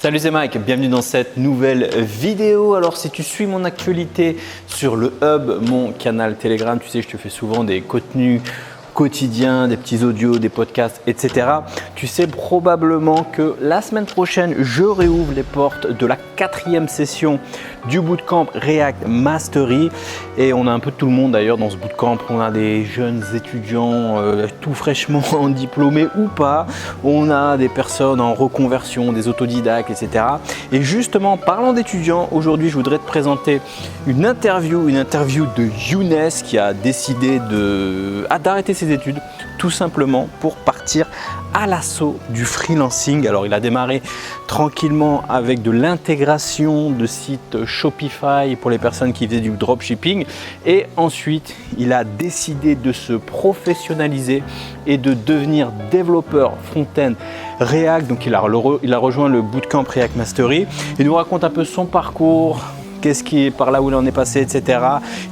Salut, c'est Mike, bienvenue dans cette nouvelle vidéo. Alors si tu suis mon actualité sur le Hub, mon canal Telegram, tu sais je te fais souvent des contenus quotidiens, des petits audios, des podcasts, etc. Tu sais probablement que la semaine prochaine, je réouvre les portes de la 4e session du bootcamp React Mastery. Et on a un peu de tout le monde d'ailleurs dans ce bootcamp. On a des jeunes étudiants tout fraîchement diplômés ou pas. On a des personnes en reconversion, des autodidactes, etc. Et justement, parlant d'étudiants, aujourd'hui, je voudrais te présenter une interview de Younes qui a décidé d'arrêter ses études tout simplement pour partir à l'assaut du freelancing. Alors il a démarré tranquillement avec de l'intégration de sites Shopify pour les personnes qui faisaient du dropshipping et ensuite il a décidé de se professionnaliser et de devenir développeur front-end React. Donc il a rejoint le bootcamp React Mastery. Il nous raconte un peu son parcours, qu'est-ce qui est par là où il en est passé, etc.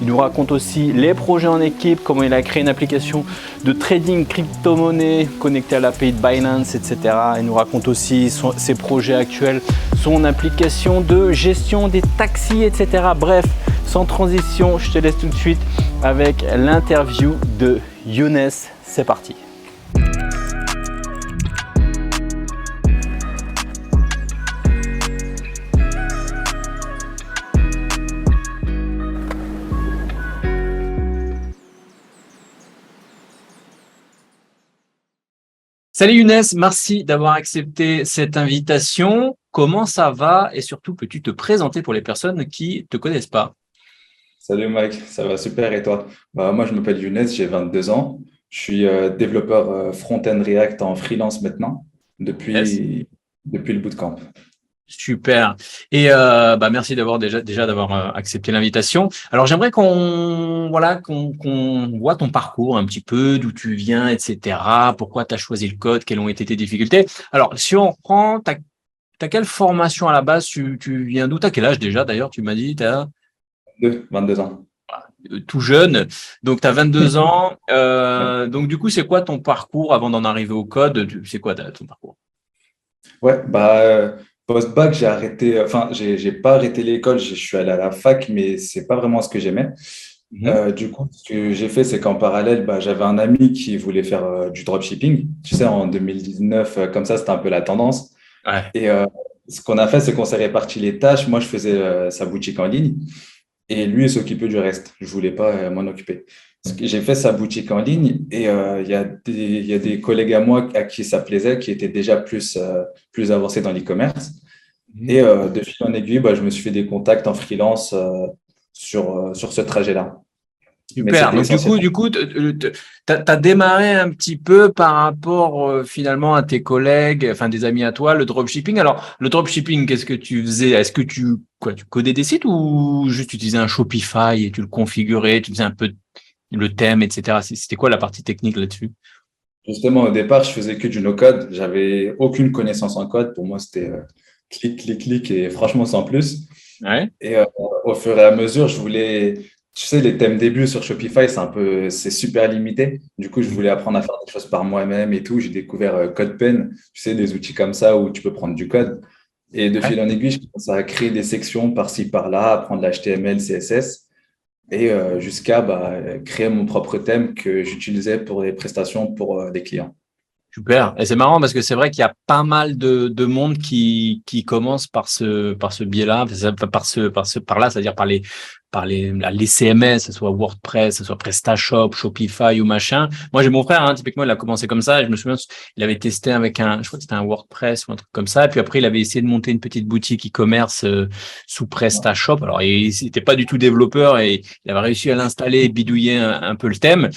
Il nous raconte aussi les projets en équipe, comment il a créé une application de trading crypto-monnaie connectée à l'API de Binance, etc. Il nous raconte aussi ses projets actuels, son application de gestion des taxis, etc. Bref, sans transition, je te laisse tout de suite avec l'interview de Younes. C'est parti. Salut Younes, merci d'avoir accepté cette invitation. Comment ça va et surtout peux-tu te présenter pour les personnes qui ne te connaissent pas? Salut Mike, ça va super et toi? Moi je m'appelle Younes, j'ai 22 ans. Je suis développeur front-end React en freelance maintenant Yes. depuis le bootcamp. Super. Et merci d'avoir déjà d'avoir accepté l'invitation. Alors j'aimerais qu'on voit ton parcours un petit peu, d'où tu viens, etc. Pourquoi tu as choisi le code, quelles ont été tes difficultés. Alors si on reprend, t'as quelle formation à la base, tu viens d'où? T'as quel âge déjà d'ailleurs? Tu m'as dit t'as 22 ans. tout jeune, donc tu as 22 ans. Ouais, Donc du coup c'est quoi ton parcours avant d'en arriver au code? C'est quoi ton parcours? Ouais, post-bac, j'ai arrêté, enfin, j'ai pas arrêté l'école, je suis allé à la fac, mais c'est pas vraiment ce que j'aimais. Mhm. Du coup, ce que j'ai fait, c'est qu'en parallèle, j'avais un ami qui voulait faire du dropshipping. Tu sais, en 2019, comme ça, c'était un peu la tendance. Ouais. Et ce qu'on a fait, c'est qu'on s'est réparti les tâches. Moi, je faisais sa boutique en ligne. Et lui, il s'occupait du reste. Je voulais pas m'en occuper. Parce que j'ai fait sa boutique en ligne et il y a des collègues à moi à qui ça plaisait, qui étaient déjà plus avancés dans l'e-commerce. Mhm. Et de fil en aiguille, je me suis fait des contacts en freelance sur ce trajet-là. Mais Super. c'était Donc essentiellement. du coup, t'as démarré un petit peu par rapport finalement à tes collègues, enfin des amis à toi, le dropshipping. Alors le dropshipping, qu'est-ce que tu faisais? Est-ce que tu codais des sites ou juste tu utilisais un Shopify et tu le configurais, tu faisais un peu le thème, etc. C'était quoi la partie technique là-dessus? Justement, au départ, je faisais que du no-code. J'avais aucune connaissance en code. Pour moi, c'était clic, clic, clic et franchement, sans plus. Ouais. Et au fur et à mesure, tu sais, les thèmes début sur Shopify, c'est super limité. Du coup, je voulais apprendre à faire des choses par moi-même et tout. J'ai découvert CodePen, tu sais, des outils comme ça où tu peux prendre du code. Et de Ouais. fil en aiguille, je commence à créer des sections par-ci, par-là, apprendre l'HTML, CSS et jusqu'à créer mon propre thème que j'utilisais pour les prestations pour des clients. Super. Et c'est marrant parce que c'est vrai qu'il y a pas mal de monde qui commence par ce biais-là, par là, c'est-à-dire les CMS, que ce soit WordPress, que ce soit PrestaShop, Shopify ou machin. Moi, j'ai mon frère, hein, typiquement, il a commencé comme ça et je me souviens, il avait testé avec je crois que c'était un WordPress ou un truc comme ça. Et puis après, il avait essayé de monter une petite boutique e-commerce sous PrestaShop. Alors, il n'était pas du tout développeur et il avait réussi à l'installer et bidouiller un peu le thème.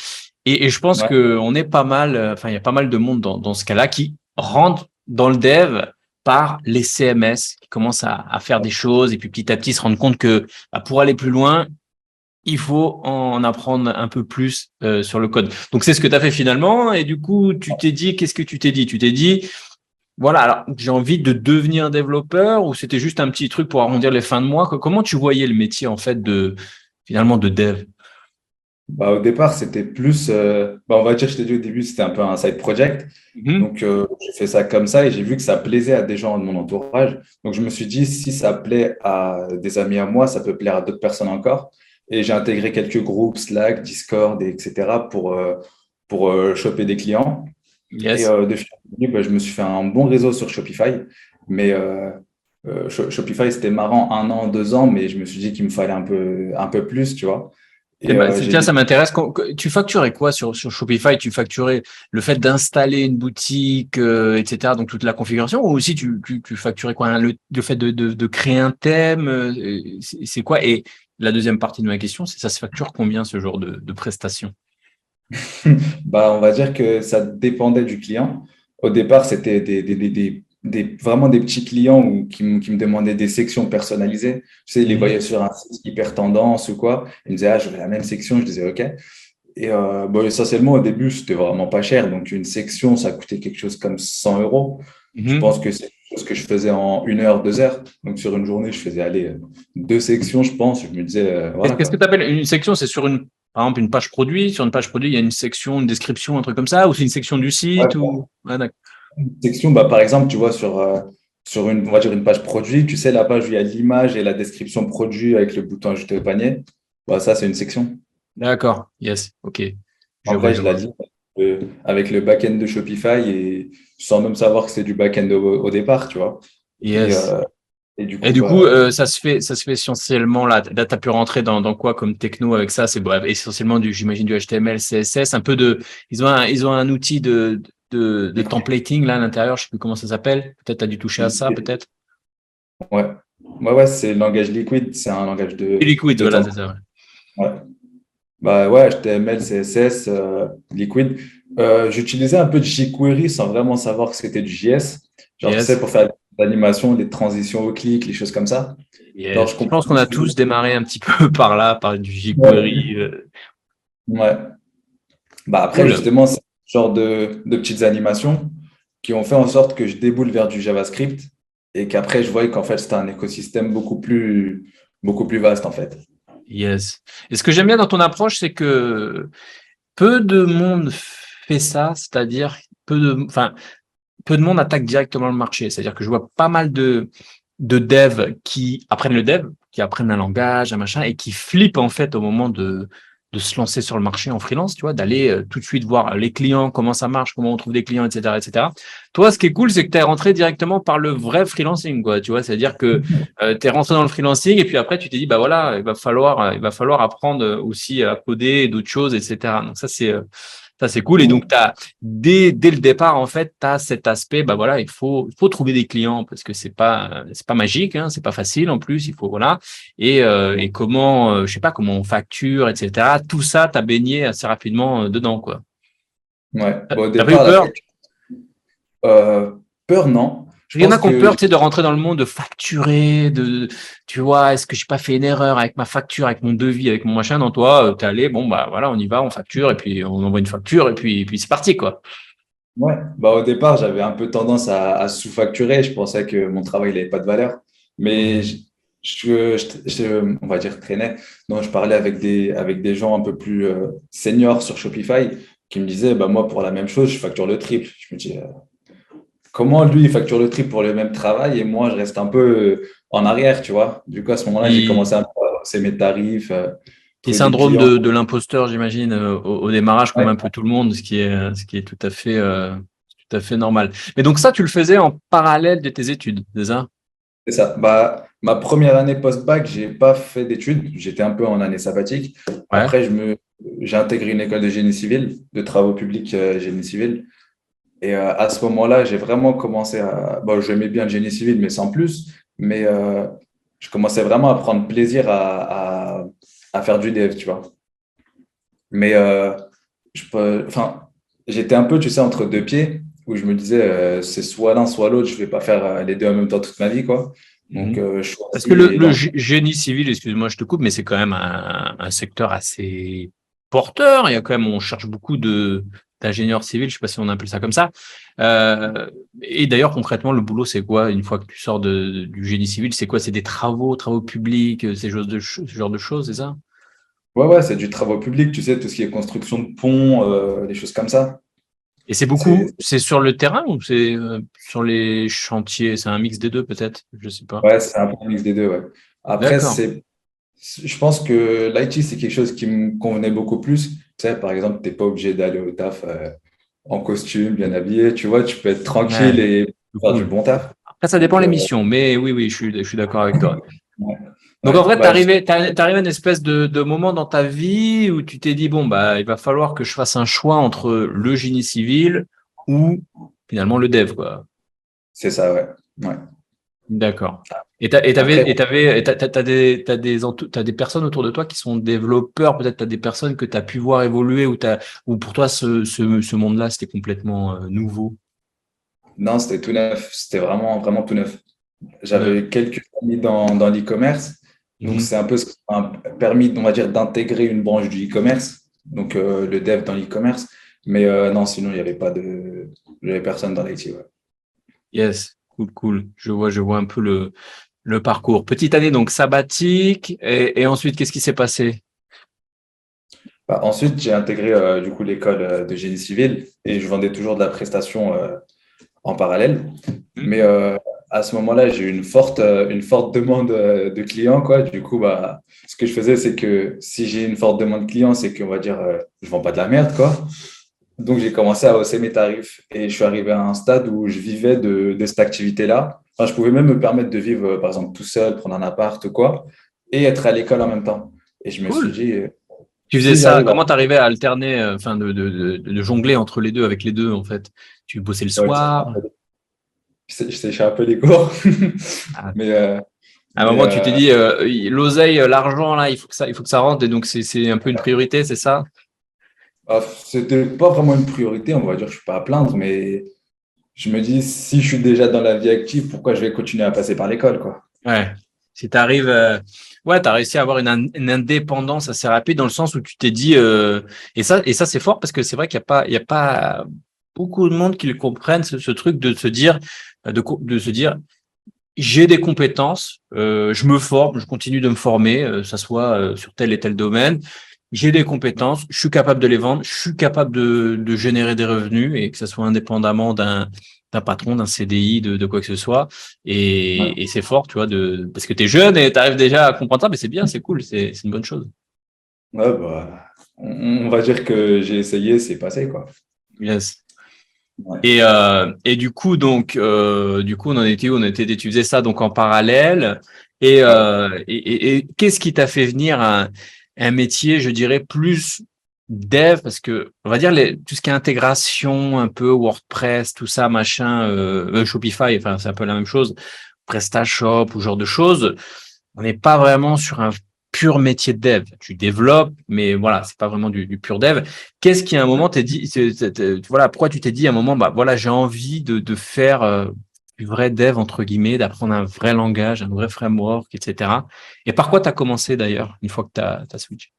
Et je pense Ouais. que on est pas mal, enfin, il y a pas mal de monde dans ce cas-là qui rentre dans le dev par les CMS, qui commencent à faire des choses et puis petit à petit se rendre compte que pour aller plus loin, il faut en apprendre un peu plus sur le code. Donc c'est ce que tu as fait finalement et du coup, qu'est-ce que tu t'es dit? Tu t'es dit, voilà, alors j'ai envie de devenir développeur ou c'était juste un petit truc pour arrondir les fins de mois? Comment tu voyais le métier en fait finalement de dev? Bah, au départ, c'était plus, on va dire, je t'ai dit au début, c'était un peu un side project. Mhm. Donc, j'ai fait ça comme ça et j'ai vu que ça plaisait à des gens de mon entourage. Donc, je me suis dit, si ça plaît à des amis à moi, ça peut plaire à d'autres personnes encore. Et j'ai intégré quelques groupes, Slack, Discord, etc. pour choper des clients. Et Yes. de fil en aiguille, bah, je me suis fait un bon réseau sur Shopify. Mais Shopify, c'était marrant 1 an, 2 ans, mais je me suis dit qu'il me fallait un peu plus, tu vois. Eh Et ben, j'ai tiens, dit, ça m'intéresse. Tu facturais quoi sur Shopify? Tu facturais le fait d'installer une boutique, etc., donc toute la configuration, ou aussi tu facturais quoi? Hein, le fait de créer un thème, c'est quoi? Et la deuxième partie de ma question, c'est ça se facture combien ce genre de prestations? bah, on va dire que ça dépendait du client. Au départ, c'était vraiment des petits clients qui me demandaient des sections personnalisées. Tu sais, ils les Mhm. voyaient sur un site hyper tendance ou quoi. Ils me disaient, ah, je veux la même section. Je disais, OK. Et bon, essentiellement, au début, c'était vraiment pas cher. Donc, une section, ça coûtait quelque chose comme 100 euros. Je Mhm. pense que c'est quelque chose que je faisais en 1 heure, 2 heures. Donc, sur une journée, je faisais aller 2 sections, je pense. Je me disais, voilà Qu'est-ce que quoi. tu appelles une section? C'est sur par exemple, une page produit. Sur une page produit, il y a une section, une description, un truc comme ça, ou c'est une section du Ouais, site ou... Ouais, d'accord. une section, bah, par exemple, tu vois, sur une, on va dire une page produit, tu sais, la page où il y a l'image et la description produit avec le bouton ajouter au panier, bah, ça, c'est une section. D'accord. Yes. OK. Je En vois, vrai, je je la vois. lis avec le back-end de Shopify et sans même savoir que c'est du back-end au départ, tu vois. Et, Yes. euh, et du Et coup, du coup, bah, ça se fait essentiellement là. Là, t'as pu rentrer dans quoi comme techno avec ça? C'est bref, essentiellement j'imagine du HTML, CSS, un peu de. Ils ont un outil de templating là à l'intérieur. Je sais plus comment ça s'appelle. Peut-être t'as dû toucher à ça, peut-être. ouais, ouais, c'est le langage Liquid, c'est un langage Et Liquid, de voilà, temps. c'est ça. Ouais. Ouais. Bah ouais, HTML, CSS, Liquid. J'utilisais un peu de jQuery sans vraiment savoir que c'était du JS. Genre, tu sais, Yes. pour faire des animations, des transitions au clic, les choses comme ça. Genre, Yes. je Je comprends. pense qu'on a tous démarré un petit peu par là, par du Ouais. jQuery. Ouais. Bah après, Cool. justement, c'est ce genre de petites animations qui ont fait en sorte que je déboule vers du JavaScript et qu'après, je voyais qu'en fait, c'était un écosystème beaucoup plus vaste, en fait. Yes. Et ce que j'aime bien dans ton approche, c'est que peu de monde fait ça, c'est-à-dire enfin, peu de monde attaque directement le marché. C'est-à-dire que je vois pas mal de devs qui apprennent le dev, qui apprennent un langage, un machin, et qui flippent en fait au moment de se lancer sur le marché en freelance, tu vois, d'aller tout de suite voir les clients, comment ça marche, comment on trouve des clients, etc., etc. Toi, ce qui est cool, c'est que tu es rentré directement par le vrai freelancing, quoi, tu vois, c'est-à-dire que tu es rentré dans le freelancing et puis après, tu t'es dit, bah voilà, il va falloir apprendre aussi à coder et d'autres choses, etc. Donc ça, c'est cool. Et donc, dès le départ, en fait, tu as cet aspect, bah voilà, il faut trouver des clients parce que c'est pas magique, hein, c'est pas facile en plus, il faut, voilà. Et comment, je sais pas, comment on facture, etc. Tout ça, tu as baigné assez rapidement dedans, quoi. Ouais. Bon, au T'as pas eu départ, peur? euh, peur, non. Je Il y en a pense qui ont que peur, tu sais, de rentrer dans le monde, de facturer, tu vois, est-ce que j'ai pas fait une erreur avec ma facture, avec mon devis, avec mon machin? Non, toi, t'es allé, bon, bah voilà, on y va, on facture, et puis on envoie une facture, et puis c'est parti, quoi. ouais, bah, au départ, j'avais un peu tendance à sous-facturer. Je pensais que mon travail n'avait pas de valeur. Mais Mhm. on va dire, traînais. Non, je parlais avec des gens un peu plus seniors sur Shopify qui me disaient, bah, moi, pour la même chose, je facture le triple. Je me dis, comment lui, il facture le triple pour le même travail et moi, je reste un peu en arrière, tu vois. Du coup, à ce moment-là, j'ai Et, commencé un peu à avancer mes tarifs, et trouver des syndrome clients. de l'imposteur, j'imagine, au démarrage, comme Ouais, un peu tout le monde, ce qui est tout à fait normal. Mais donc ça, tu le faisais en parallèle de tes études, c'est ça? c'est ça. Bah, ma première année post-bac, j'ai pas fait d'études. J'étais un peu en année sabbatique. Ouais. Après, j'ai intégré une école de génie civil, de travaux publics génie civil. Et à ce moment-là, j'ai vraiment commencé à. Bon, j'aimais bien le génie civil, mais sans plus. Mais je commençais vraiment à prendre plaisir à faire du dev, tu vois. Mais enfin, j'étais un peu, tu sais, entre deux pieds, où je me disais, c'est soit l'un, soit l'autre. Je vais pas faire les deux en même temps toute ma vie, quoi. Donc, Mhm. je Parce que choisis le et dans. génie civil, excuse-moi, je te coupe, mais c'est quand même un secteur assez porteur. Il y a quand même, on cherche beaucoup d'ingénieurs civils, je sais pas si on appelle ça comme ça. Euh, et d'ailleurs, concrètement, le boulot, c'est quoi une fois que tu sors du génie civil? C'est quoi? C'est des travaux publics, ce genre de choses, c'est ça? Ouais, c'est du travaux public, tu sais, tout ce qui est construction de ponts, des choses comme ça. Et C'est, c'est sur le terrain ou c'est sur les chantiers? C'est un mix des deux peut-être? Je sais pas. ouais, c'est un peu un mix des deux, ouais. Après, D'accord. je pense que l'IT, c'est quelque chose qui me convenait beaucoup plus. Tu sais, par exemple, tu n'es pas obligé d'aller au taf en costume, bien habillé. Tu vois, tu peux être tranquille Ouais, et c'est faire du cool. bon taf. Après, ça dépend Donc, les missions, mais oui, je suis d'accord avec toi. ouais. Donc en Ouais. vrai, t'es arrivé à une espèce de moment dans ta vie où tu t'es dit, bon, bah, il va falloir que je fasse un choix entre le génie civil ou finalement le dev, quoi. C'est ça, ouais. Ouais. D'accord. Après, T'as des personnes autour de toi qui sont développeurs, peut-être t'as des personnes que t'as pu voir évoluer ou pour toi ce monde-là c'était complètement nouveau. non, c'était tout neuf. C'était vraiment, vraiment tout neuf. Tout neuf. J'avais quelques amis dans l'e-commerce. Donc, Mhm. c'est un peu ce qui m'a permis, on va dire, d'intégrer une branche du e-commerce. Donc, le dev dans l'e-commerce. Mais non, sinon, il n'y avait pas de. Il y avait personne dans l'IT. Ouais. Yes, cool. Je vois un peu le parcours. Petite année donc sabbatique et ensuite qu'est-ce qui s'est passé? Bah, ensuite, j'ai intégré du coup l'école de génie civil et je vendais toujours de la prestation en parallèle. Hmm. Mais à ce moment-là, j'ai eu une forte demande de clients, quoi. Du coup, bah, ce que je faisais, c'est que si j'ai une forte demande de clients, c'est qu'on va dire, je vends pas de la merde, quoi. Donc, j'ai commencé à hausser mes tarifs et je suis arrivé à un stade où je vivais de cette activité-là. Enfin, je pouvais même me permettre de vivre, par exemple, tout seul, prendre un appart, quoi, et être à l'école en même temps. Et je me suis Cool. dit, Tu faisais si ça, j'arrive à... comment t'arrivais à alterner, enfin de jongler entre les deux, avec les deux en fait? Tu bossais le Ouais, soir? je séchais un peu les cours. À Mais, un mais moment, tu t'es dit, l'oseille, l'argent, là, il faut que ça rentre, et donc c'est un peu une priorité, c'est ça? c'était pas vraiment une priorité, on va dire, je suis pas à plaindre, mais je me dis, si je suis déjà dans la vie active, pourquoi je vais continuer à passer par l'école, quoi. Ouais. Si tu arrives, ouais, tu as réussi à avoir une indépendance assez rapide dans le sens où tu t'es dit, et ça c'est fort parce que c'est vrai qu'il y a pas beaucoup de monde qui le comprennent, ce truc de se dire, de se dire, j'ai des compétences, je me forme, je continue de me former, ça soit sur tel et tel domaine. J'ai des compétences, je suis capable de les vendre, je suis capable de générer des revenus et que ça soit indépendamment d'un patron, d'un CDI, de quoi que ce soit. Ouais, Et c'est fort, tu vois, parce que tu es jeune et tu arrives déjà à comprendre ça, mais c'est bien, c'est cool, c'est une bonne chose. ouais, bah, on va dire que j'ai essayé, c'est passé, quoi. Yes. Ouais. Et du coup, on en était où? Tu faisais ça donc en parallèle. Ouais. Et qu'est-ce qui t'a fait venir un métier, je dirais, plus dev? Parce que, on va dire, tout ce qui est intégration, un peu WordPress, tout ça, machin, Shopify, enfin, c'est un peu la même chose, PrestaShop ou ce genre de choses. On n'est pas vraiment sur un pur métier de dev. Tu développes, mais voilà, c'est pas vraiment du pur dev. Qu'est-ce qui à un moment t'es dit, voilà, pourquoi tu t'es dit à un moment, bah voilà, j'ai envie de faire du vrai dev entre guillemets, d'apprendre un vrai langage, un vrai framework, etc. Et par quoi tu as commencé d'ailleurs une fois que tu as switch?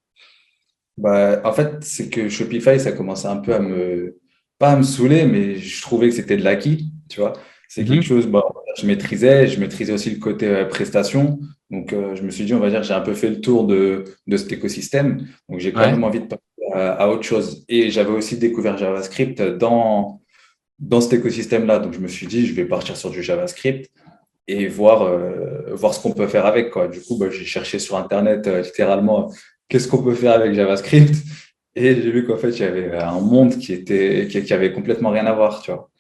Bah, en fait, c'est que Shopify, ça commençait un peu pas à me saouler, mais je trouvais que c'était de l'acquis, tu vois. C'est quelque Mhm. chose, bah, je maîtrisais aussi le côté prestation. Donc, je me suis dit, on va dire, j'ai un peu fait le tour de cet écosystème. Donc, j'ai quand Ouais. même envie de passer à autre chose. Et j'avais aussi découvert JavaScript dans cet écosystème-là. Donc, je me suis dit, je vais partir sur du JavaScript et voir ce qu'on peut faire avec, quoi. Du coup, bah, j'ai cherché sur Internet littéralement qu'est-ce qu'on peut faire avec JavaScript et j'ai vu qu'en fait, il y avait un monde qui avait complètement rien à voir, tu vois.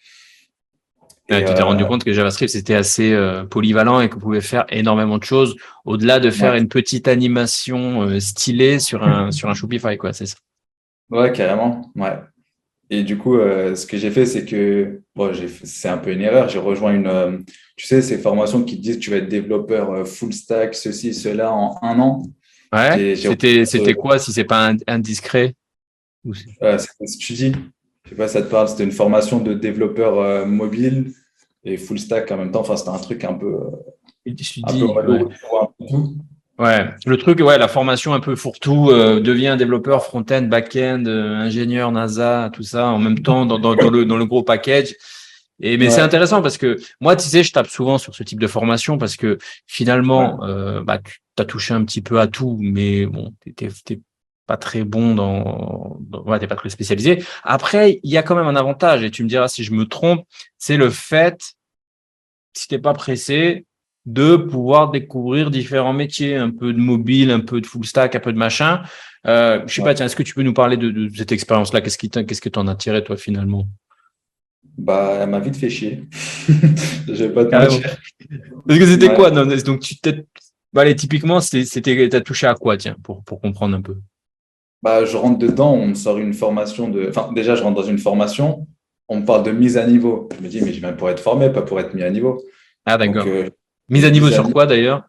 Ouais, Et tu t'es rendu compte que JavaScript c'était assez polyvalent et qu'on pouvait faire énormément de choses au-delà de faire ouais, une petite animation stylée sur un Shopify, quoi, c'est ça. ouais, carrément, ouais. Et du coup, ce que j'ai fait, c'est que, bon, c'est un peu une erreur, j'ai rejoint tu sais, ces formations qui te disent que tu vas être développeur full stack, ceci, cela en un an. Ouais, J'ai c'était quoi si c'est pas indiscret? C'était Studi. Je sais pas si ça te parle, c'était une formation de développeur mobile et full stack en même temps. Enfin, c'était un truc Je suis un peu dit, mollo ouais. où tu vois un peu tout. Ouais, le truc, ouais, la formation un peu fourre-tout, devient développeur front-end, back-end, ingénieur NASA, tout ça en même temps dans le gros package. Mais c'est Ouais, intéressant parce que moi, tu sais, je tape souvent sur ce type de formation parce que ouais, finalement, bah, tu as touché un petit peu à tout, mais bon, pas très bon ouais, t'es pas très spécialisé. Après, il y a quand même un avantage, et tu me diras si je me trompe, c'est le fait, si t'es pas pressé, de pouvoir découvrir différents métiers, un peu de mobile, un peu de full stack, un peu de machin. Je sais Ouais. pas, tiens, est-ce que tu peux nous parler de cette expérience-là? Qu'est-ce que t'en as tiré, toi, finalement? Bah, elle m'a vite fait chier. Je vais pas te Carrément. mentir. Parce que c'était Ouais. quoi? Non, donc, bah, allez, typiquement, t'as touché à quoi, tiens, pour comprendre un peu? Bah, je rentre dedans, on me sort une formation de. Enfin, déjà, je rentre dans une formation, on me parle de mise à niveau. Je me dis, mais je viens pour être formé, pas pour être mis à niveau. Ah, Donc, d'accord. Mise à niveau mise à sur niveau. quoi, d'ailleurs?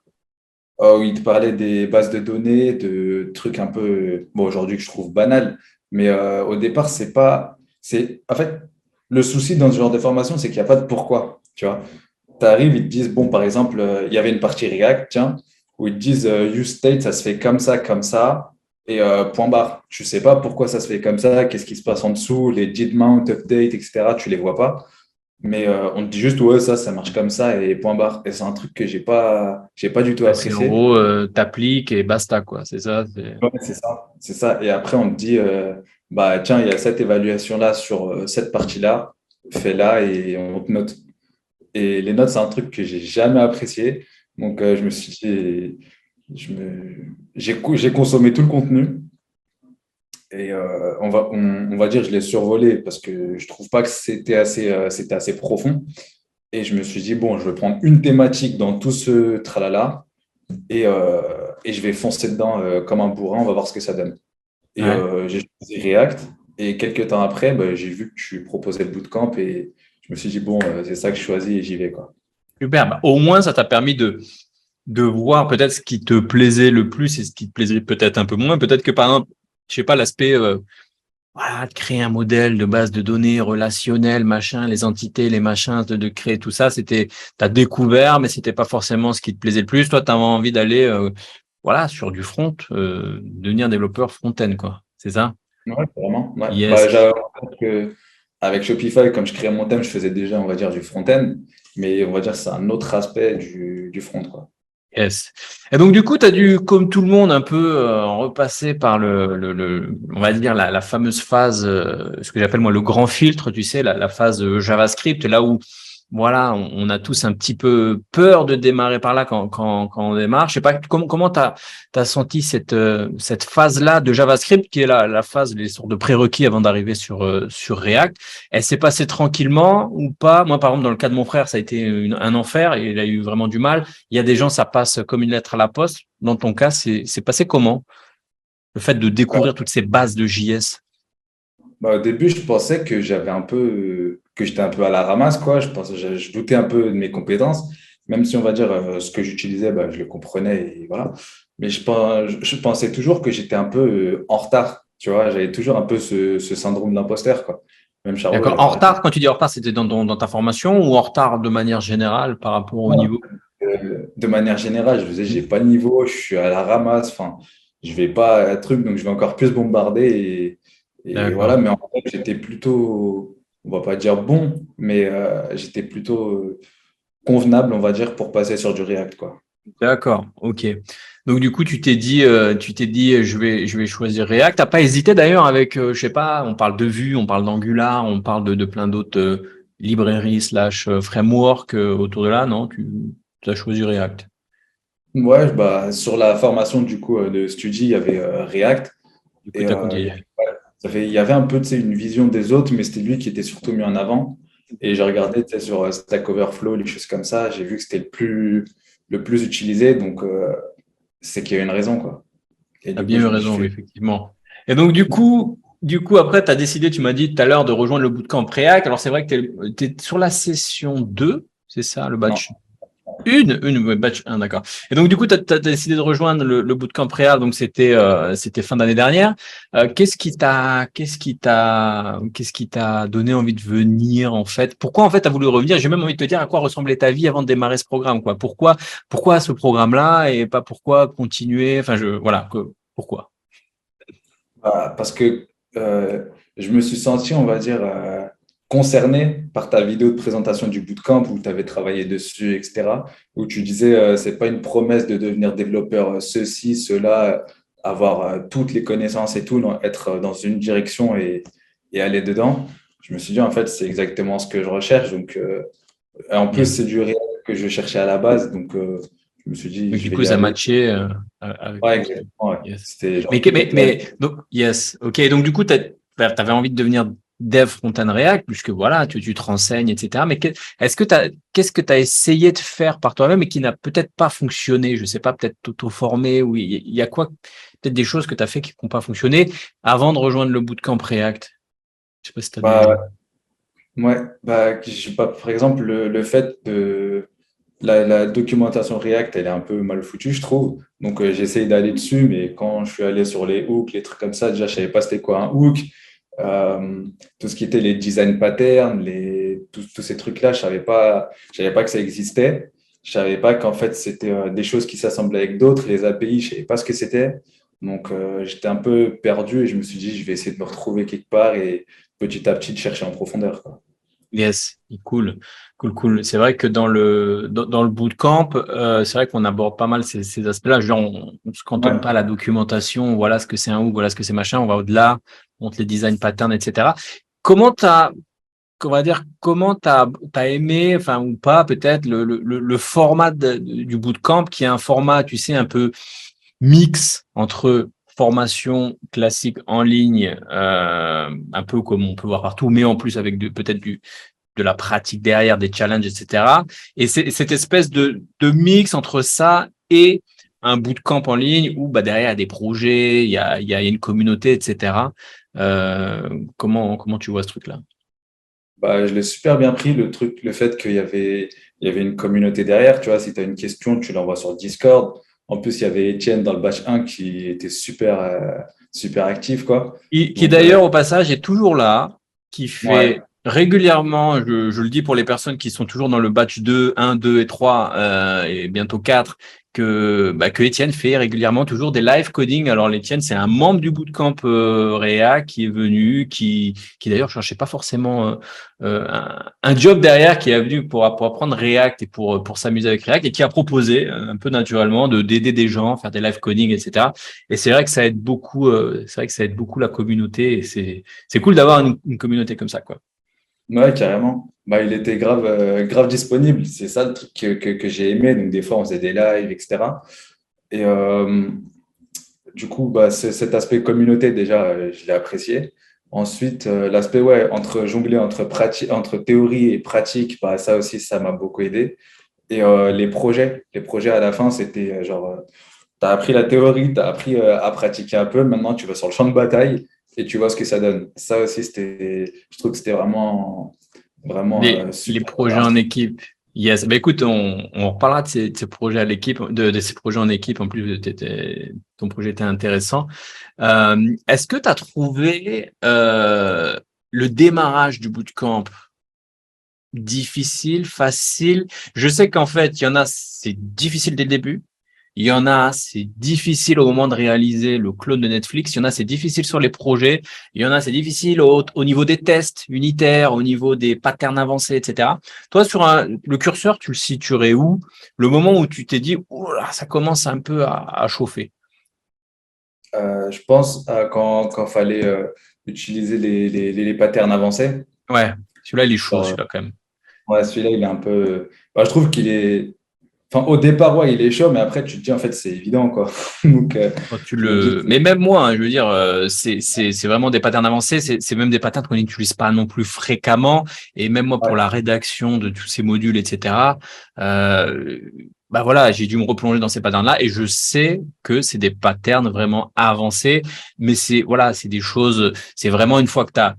Il te parlait des bases de données, de trucs un peu, bon, aujourd'hui que je trouve banal, mais au départ, c'est pas. En fait, le souci dans ce genre de formation, c'est qu'il n'y a pas de pourquoi. Tu vois, tu arrives, ils te disent, bon, par exemple, il y avait une partie React, tiens, où ils te disent, use state, ça se fait comme ça, et point barre. Tu sais pas pourquoi ça se fait comme ça, qu'est-ce qui se passe en dessous, les did mount, update, etc., tu les vois pas. Mais on te dit juste, ouais, ça marche comme ça, et point barre. Et c'est un truc que j'ai pas du tout Bah, c'est en apprécié. gros, t'appliques et basta, quoi. C'est ça. Ouais, c'est ça. C'est ça. Et après, on te dit, bah, tiens, il y a cette évaluation-là sur cette partie-là, fais-la et on te note. Et les notes, c'est un truc que j'ai jamais apprécié. Donc, je me suis dit, j'ai consommé tout le contenu et on va dire, je l'ai survolé parce que je trouve pas que c'était assez profond. Et je me suis dit, bon, je vais prendre une thématique dans tout ce tralala et je vais foncer dedans comme un bourrin, on va voir ce que ça donne. Et Ouais. j'ai choisi React. Et quelques temps après, bah, j'ai vu que tu proposais le bootcamp et je me suis dit, bon, c'est ça que je choisis et j'y vais, quoi. Super. Bah, au moins, ça t'a permis de voir peut-être ce qui te plaisait le plus et ce qui te plaiserait peut-être un peu moins. Peut-être que, par exemple, je sais pas, l'aspect, voilà, de créer un modèle de base de données relationnel, machin, les entités, les machins, de créer tout ça, t'as découvert, mais c'était pas forcément ce qui te plaisait le plus. Toi, tu avais envie d'aller, voilà, sur du front, devenir développeur front-end, quoi. C'est ça? Ouais, vraiment. Ouais. Bah, Yes. j'avais en fait que avec Shopify, comme je créais mon thème, je faisais déjà, on va dire, du front-end, mais on va dire que c'est un autre aspect du front, quoi. Yes. Et donc, du coup, tu as dû, comme tout le monde, un peu repasser par on va dire, la fameuse phase, ce que j'appelle moi le grand filtre, tu sais, la phase JavaScript, là où, voilà, on a tous un petit peu peur de démarrer par là quand on démarre. Je sais pas, comment t'as senti cette phase-là de JavaScript, qui est la phase, les sortes de prérequis avant d'arriver sur React. Elle s'est passée tranquillement ou pas? Moi, par exemple, dans le cas de mon frère, ça a été un enfer et il a eu vraiment du mal. Il y a des gens, ça passe comme une lettre à la poste. Dans ton cas, c'est passé comment? Le fait de découvrir toutes ces bases de JS. Bah, au début, je pensais que que j'étais un peu à la ramasse, quoi. Je doutais un peu de mes compétences, même si on va dire ce que j'utilisais, bah, je le comprenais et voilà. Mais je pensais toujours que j'étais un peu en retard, tu vois. J'avais toujours un peu ce syndrome d'imposteur, quoi. Même Charo, il D'accord. en En parle tout. retard, quand tu dis en retard, c'était dans ta formation ou en retard de manière générale par rapport au niveau? De manière générale, je me disais, j'ai pas le niveau, je suis à la ramasse, enfin, je vais pas à truc, donc je vais encore plus bombarder et voilà. D'accord. Mais en fait, j'étais plutôt, on va pas dire bon, mais j'étais plutôt convenable, on va dire, pour passer sur du React, quoi. D'accord. OK. Donc du coup, tu t'es dit, je vais choisir React. T'as pas hésité d'ailleurs avec, je sais pas, on parle de Vue, on parle d'Angular, on parle de plein d'autres librairies slash framework autour de là, non? Tu as choisi React. Ouais, bah, sur la formation du coup de Studi, il y avait React Du coup, et tu as continué. il y avait un peu, tu sais, une vision des autres, mais c'était lui qui était surtout mis en avant. Et j'ai regardé, tu sais, sur Stack Overflow, les choses comme ça, j'ai vu que c'était le plus utilisé, donc c'est qu'il y a une raison, quoi. Et Tu as du coup, bien eu je me suis raison, oui, fait. effectivement. Et donc, du coup, après, tu as décidé, tu m'as dit tout à l'heure, de rejoindre le bootcamp React. Alors, c'est vrai que tu es sur la session 2, c'est ça, le Non. batch ouais, batch 1, d'accord. Et donc, du coup, tu as décidé de rejoindre le bootcamp React, donc c'était fin d'année dernière. Qu'est-ce qui t'a donné envie de venir, en fait? Pourquoi, en fait, tu as voulu revenir? J'ai même envie de te dire à quoi ressemblait ta vie avant de démarrer ce programme, quoi. Pourquoi ce programme-là et pas pourquoi continuer? Enfin, voilà, pourquoi? Parce que je me suis senti, on va dire, concerné par ta vidéo de présentation du bootcamp où tu avais travaillé dessus, etc. Où tu disais, c'est pas une promesse de devenir développeur ceci, cela avoir toutes les connaissances et tout, être dans une direction et aller dedans. Je me suis dit, en fait, c'est exactement ce que je recherche. Donc, en plus, c'est Yes. du réel que je cherchais à la base. Donc, je me suis dit, Donc, je du vais coup, y ça aller. matchait avec Ouais, ton truc. exactement. Ouais. Yes. C'était genre Mais, tout mais, était aligné. mais donc, yes. OK. Donc, du coup, tu avais envie de devenir dev front-end React, puisque voilà, tu te renseignes, etc. Mais qu'est-ce que tu as essayé de faire par toi-même et qui n'a peut-être pas fonctionné? Je sais pas, peut-être t'auto-former ou il y a quoi? Peut-être des choses que tu as fait qui n'ont pas fonctionné avant de rejoindre le bootcamp React. Je sais pas si tu as des. Bah, ouais, bah, par exemple, le fait de la documentation React, elle est un peu mal foutue, je trouve. Donc, j'ai essayé d'aller dessus, mais quand je suis allé sur les hooks, les trucs comme ça, déjà, je savais pas c'était quoi un hook. Euh, Tout ce qui était les design patterns, tous ces trucs-là, je savais pas que ça existait. Je savais pas qu'en fait, c'était des choses qui s'assemblaient avec d'autres. Les API, je savais pas ce que c'était. Donc, j'étais un peu perdu et je me suis dit, je vais essayer de me retrouver quelque part et petit à petit de chercher en profondeur, quoi. Yes, cool, cool, cool. C'est vrai que dans le bootcamp, c'est vrai qu'on aborde pas mal ces aspects-là. Genre, on se cantonne pas à Ouais. la documentation. Voilà ce que c'est un hook, voilà ce que c'est machin. On va au-delà, on montre les design patterns, etc. Comment on va dire, t'as aimé, enfin ou pas, peut-être le format du bootcamp, qui est un format, tu sais, un peu mix entre formation classique en ligne, un peu comme on peut voir partout, mais en plus avec peut-être de la pratique derrière, des challenges, etc. Et c'est cette espèce de mix entre ça et un bootcamp en ligne où bah, derrière il y a des projets, il y a une communauté, etc. Comment tu vois ce truc-là? Bah, je l'ai super bien pris, le fait il y avait une communauté derrière. Tu vois, si tu as une question, tu l'envoies sur Discord. En plus, il y avait Étienne dans le batch 1 qui était super actif, quoi. Qui Donc, d'ailleurs au passage est toujours là, qui fait ouais, régulièrement, je le dis pour les personnes qui sont toujours dans le batch 2, 1, 2 et 3 et bientôt 4, que Étienne fait régulièrement toujours des live coding. Alors l'Étienne, c'est un membre du bootcamp React qui est venu, qui d'ailleurs cherchait pas forcément un job derrière, qui est venu pour apprendre React et pour s'amuser avec React et qui a proposé un peu naturellement d'aider des gens, faire des live coding, etc. Et c'est vrai que ça aide beaucoup, la communauté et c'est cool d'avoir une communauté comme ça, quoi. ouais, carrément. Bah, il était grave disponible. C'est ça le truc que j'ai aimé. Donc, des fois, on faisait des lives, etc. Et du coup, bah, cet aspect communauté, déjà, je l'ai apprécié. Ensuite, l'aspect, ouais, entre jongler entre théorie et pratique, bah, ça aussi, ça m'a beaucoup aidé. Et les projets à la fin, c'était genre, tu as appris la théorie, tu as appris à pratiquer un peu, maintenant tu vas sur le champ de bataille et tu vois ce que ça donne. Ça aussi, je trouve que c'était vraiment Les super projets en instructif. équipe. Yes. Ben écoute, on reparlera de ces projets à l'équipe, de ces projets en équipe. En plus, ton projet était intéressant. Est-ce que tu as trouvé le démarrage du bootcamp difficile, facile? Je sais qu'en fait, il y en a, c'est difficile dès le début. Il y en a, c'est difficile au moment de réaliser le clone de Netflix. Il y en a, c'est difficile sur les projets. Il y en a, c'est difficile au niveau des tests unitaires, au niveau des patterns avancés, etc. Toi, le curseur, tu le situerais où? Le moment où tu t'es dit, oh là, ça commence un peu à chauffer. Je pense quand fallait utiliser les patterns avancés. Ouais, celui-là, il est chaud, Genre, celui-là, quand même. ouais, celui-là, il est un peu. Bah, je trouve qu'il est. Enfin, au départ, ouais, il est chaud, mais après, tu te dis, en fait, c'est évident, quoi. Donc, Quand je me dis, Mais même moi, hein, je veux dire, c'est vraiment des patterns avancés. C'est même des patterns qu'on n'utilise pas non plus fréquemment. Et même moi, pour ouais, la rédaction de tous ces modules, etc. Euh, Bah voilà, j'ai dû me replonger dans ces patterns-là et je sais que c'est des patterns vraiment avancés. Mais c'est des choses. C'est vraiment une fois que tu as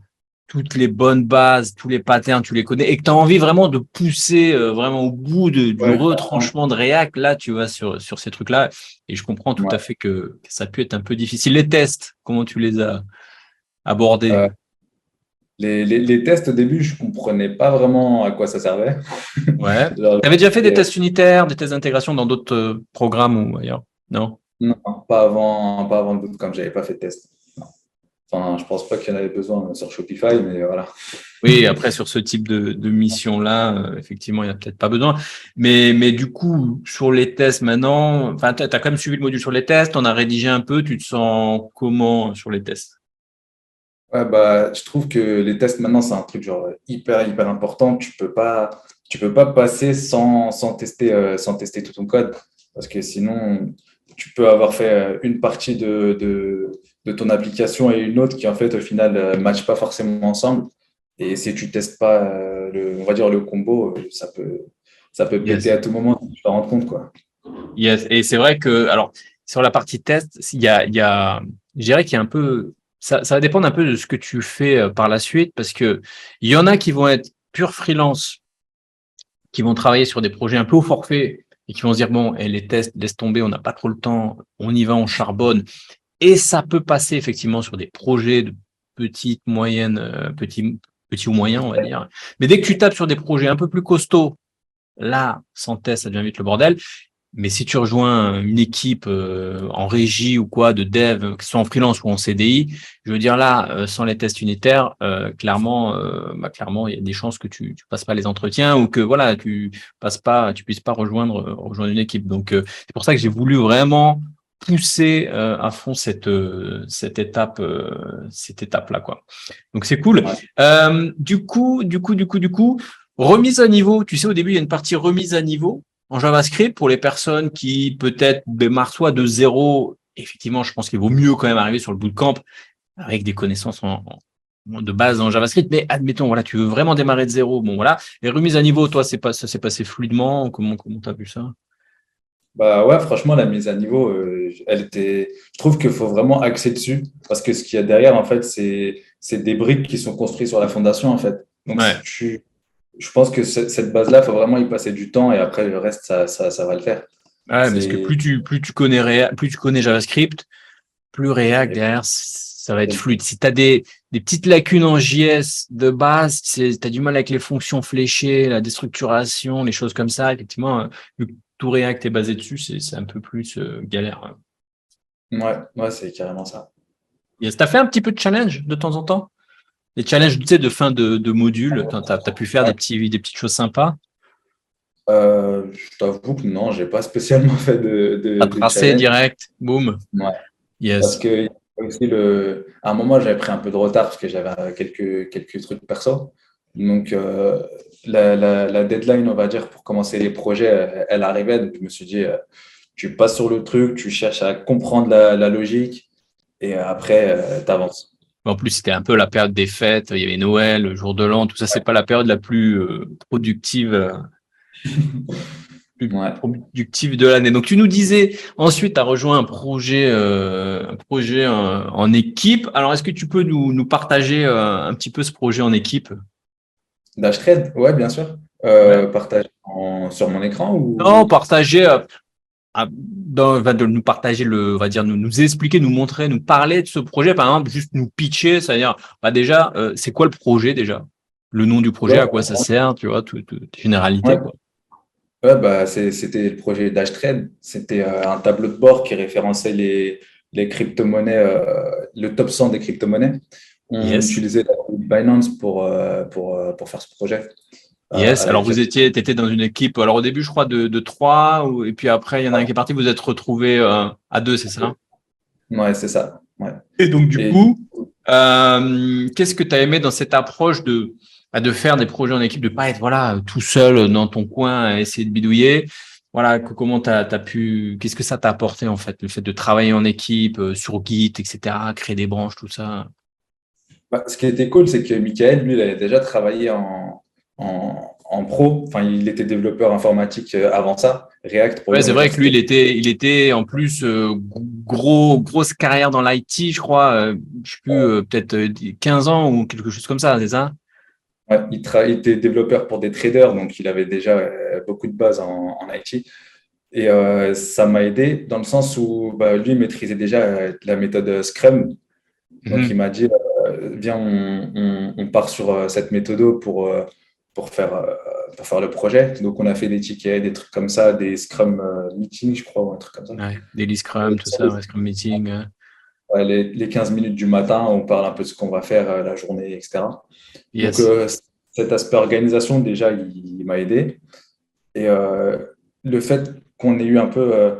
toutes les bonnes bases, tous les patterns, tu les connais, et que tu as envie vraiment de pousser vraiment au bout du ouais, carrément. retranchement de React, là, tu vas sur ces trucs-là. Et je comprends tout à Ouais. fait que ça peut être un peu difficile. Les tests, comment tu les as abordés? Euh, les tests, au début, je comprenais pas vraiment à quoi ça servait. Ouais. Genre, Tu avais déjà fait des et, tests unitaires, des tests d'intégration dans d'autres programmes ou ailleurs? Non? non, pas avant le bootcamp, j'avais pas fait de test. Non. Enfin, je pense pas qu'il y en avait besoin sur Shopify, mais voilà. Oui, après, sur ce type de mission-là, effectivement, il n'y a peut-être pas besoin. Mais du coup, sur les tests maintenant, enfin, tu as quand même suivi le module sur les tests, on a rédigé un peu, tu te sens comment sur les tests? Ouais, bah, je trouve que les tests maintenant, c'est un truc genre hyper important. Tu peux pas passer sans tester tout ton code. Parce que sinon, tu peux avoir fait une partie de ton application et une autre qui, en fait, au final, ne matchent pas forcément ensemble. Et si tu testes pas, on va dire le combo, ça peut péter Yes. à tout moment si tu t'en rends compte, quoi. Yes. Et c'est vrai que, alors, sur la partie test, je dirais qu'il y a un peu, ça va dépendre un peu de ce que tu fais par la suite, parce que il y en a qui vont être pure freelance, qui vont travailler sur des projets un peu au forfait et qui vont se dire, bon, et les tests, laisse tomber, on n'a pas trop le temps, on y va, on charbonne. Et ça peut passer effectivement sur des projets de petites, moyennes, petits ou moyens, on va dire. Mais dès que tu tapes sur des projets un peu plus costauds, là, sans test, ça devient vite le bordel. Mais si tu rejoins une équipe en régie ou quoi de dev, que ce soit en freelance ou en CDI, je veux dire là, sans les tests unitaires, clairement, il y a des chances que tu passes pas les entretiens ou que voilà, tu puisses pas rejoindre une équipe. Donc c'est pour ça que j'ai voulu vraiment pousser à fond cette étape-là, quoi. Donc c'est cool. Ouais. Du coup, remise à niveau. Tu sais, au début, il y a une partie remise à niveau en JavaScript pour les personnes qui peut-être démarrent soit de zéro. Effectivement, je pense qu'il vaut mieux quand même arriver sur le bootcamp avec des connaissances de base en JavaScript. Mais admettons, voilà, tu veux vraiment démarrer de zéro. Bon, voilà. Les remises à niveau, toi, ça s'est passé fluidement. Comment t'as vu ça? Bah ouais, franchement, la mise à niveau, je trouve qu'il faut vraiment axer dessus parce que ce qu'il y a derrière, en fait, c'est des briques qui sont construites sur la fondation, en fait. Donc, Ouais. je pense que cette base-là, il faut vraiment y passer du temps et après, le reste, ça va le faire. Ouais, parce que C'est, plus tu connais JavaScript, plus React derrière, ça va être fluide. Si tu as des petites lacunes en JS de base, tu as du mal avec les fonctions fléchées, la déstructuration, les choses comme ça, effectivement, vu que tout React est basé dessus, c'est un peu plus galère, hein. ouais, c'est carrément ça. Tu as fait un petit peu de challenge de temps en temps? Des challenges, tu sais, de fin de module, tu as pu faire des petites choses sympas. Je t'avoue que non, j'ai pas spécialement fait À de tracer challenge. direct, boum, Ouais. Parce yes. que aussi à un moment, j'avais pris un peu de retard parce que j'avais quelques trucs perso. Donc, la deadline, on va dire, pour commencer les projets, elle arrivait. Donc, je me suis dit, tu passes sur le truc, tu cherches à comprendre la logique et après, tu avances. En plus, c'était un peu la période des fêtes, il y avait Noël, le jour de l'an, tout ça, c'est pas la période la plus productive. Plus Ouais. productif de l'année. Donc, tu nous disais, ensuite, tu as rejoint un projet en équipe. Alors, est-ce que tu peux nous partager un petit peu ce projet en équipe? Dashtrade, ouais, bien sûr. Ouais. Partage sur mon écran Non, ou… partager, de nous partager on va dire, nous expliquer, nous montrer, nous parler de ce projet, par exemple, juste nous pitcher, c'est-à-dire, déjà, c'est quoi le projet déjà? Le nom du projet, Ouais, à quoi ça sert, tu vois, toute généralité, ouais. quoi. Ouais, bah, c'était le projet Dashtrade. C'était un tableau de bord qui référençait les crypto-monnaies, le top 100 des crypto-monnaies. On Yes. utilisait la Binance pour faire ce projet. Yes, alors Avec… t'étais dans une équipe, alors au début je crois de trois, et puis après il y en a un qui est parti, vous êtes retrouvés à deux, c'est ça? Ouais, c'est ça. Ouais. Et donc du Et coup, qu'est-ce que tu as aimé dans cette approche de faire des projets en équipe, de pas être voilà tout seul dans ton coin à essayer de bidouiller? Voilà, comment t'as pu, qu'est-ce que ça t'a apporté en fait, le fait de travailler en équipe, sur Git, etc., créer des branches, tout ça. bah, ce qui était cool, c'est que Michael, lui, il avait déjà travaillé en pro. Enfin, il était développeur informatique avant ça. React, pour Ouais, lui, on c'est va vrai dire, que lui, c'était… il était en plus grosse carrière dans l'IT, je crois, je sais plus, peut-être 15 ans ou quelque chose comme ça, c'est ça? Ouais, il était développeur pour des traders, donc il avait déjà beaucoup de bases en IT. Et ça m'a aidé dans le sens où bah, lui maîtrisait déjà la méthode Scrum. Donc il Mhm. m'a dit, viens, on part sur cette méthode pour faire, euh, pour faire le projet. Donc on a fait des tickets, des trucs comme ça, des Scrum meetings, je crois, ou un truc comme ça. Ouais, Daily Et Scrum, tout ça, ça, ouais, Scrum Meeting. Ouais, les 15 minutes du matin, on parle un peu de ce qu'on va faire la journée, etc. Donc, Yes. cet aspect organisation, déjà, il m'a aidé. Et le fait qu'on ait eu un peu,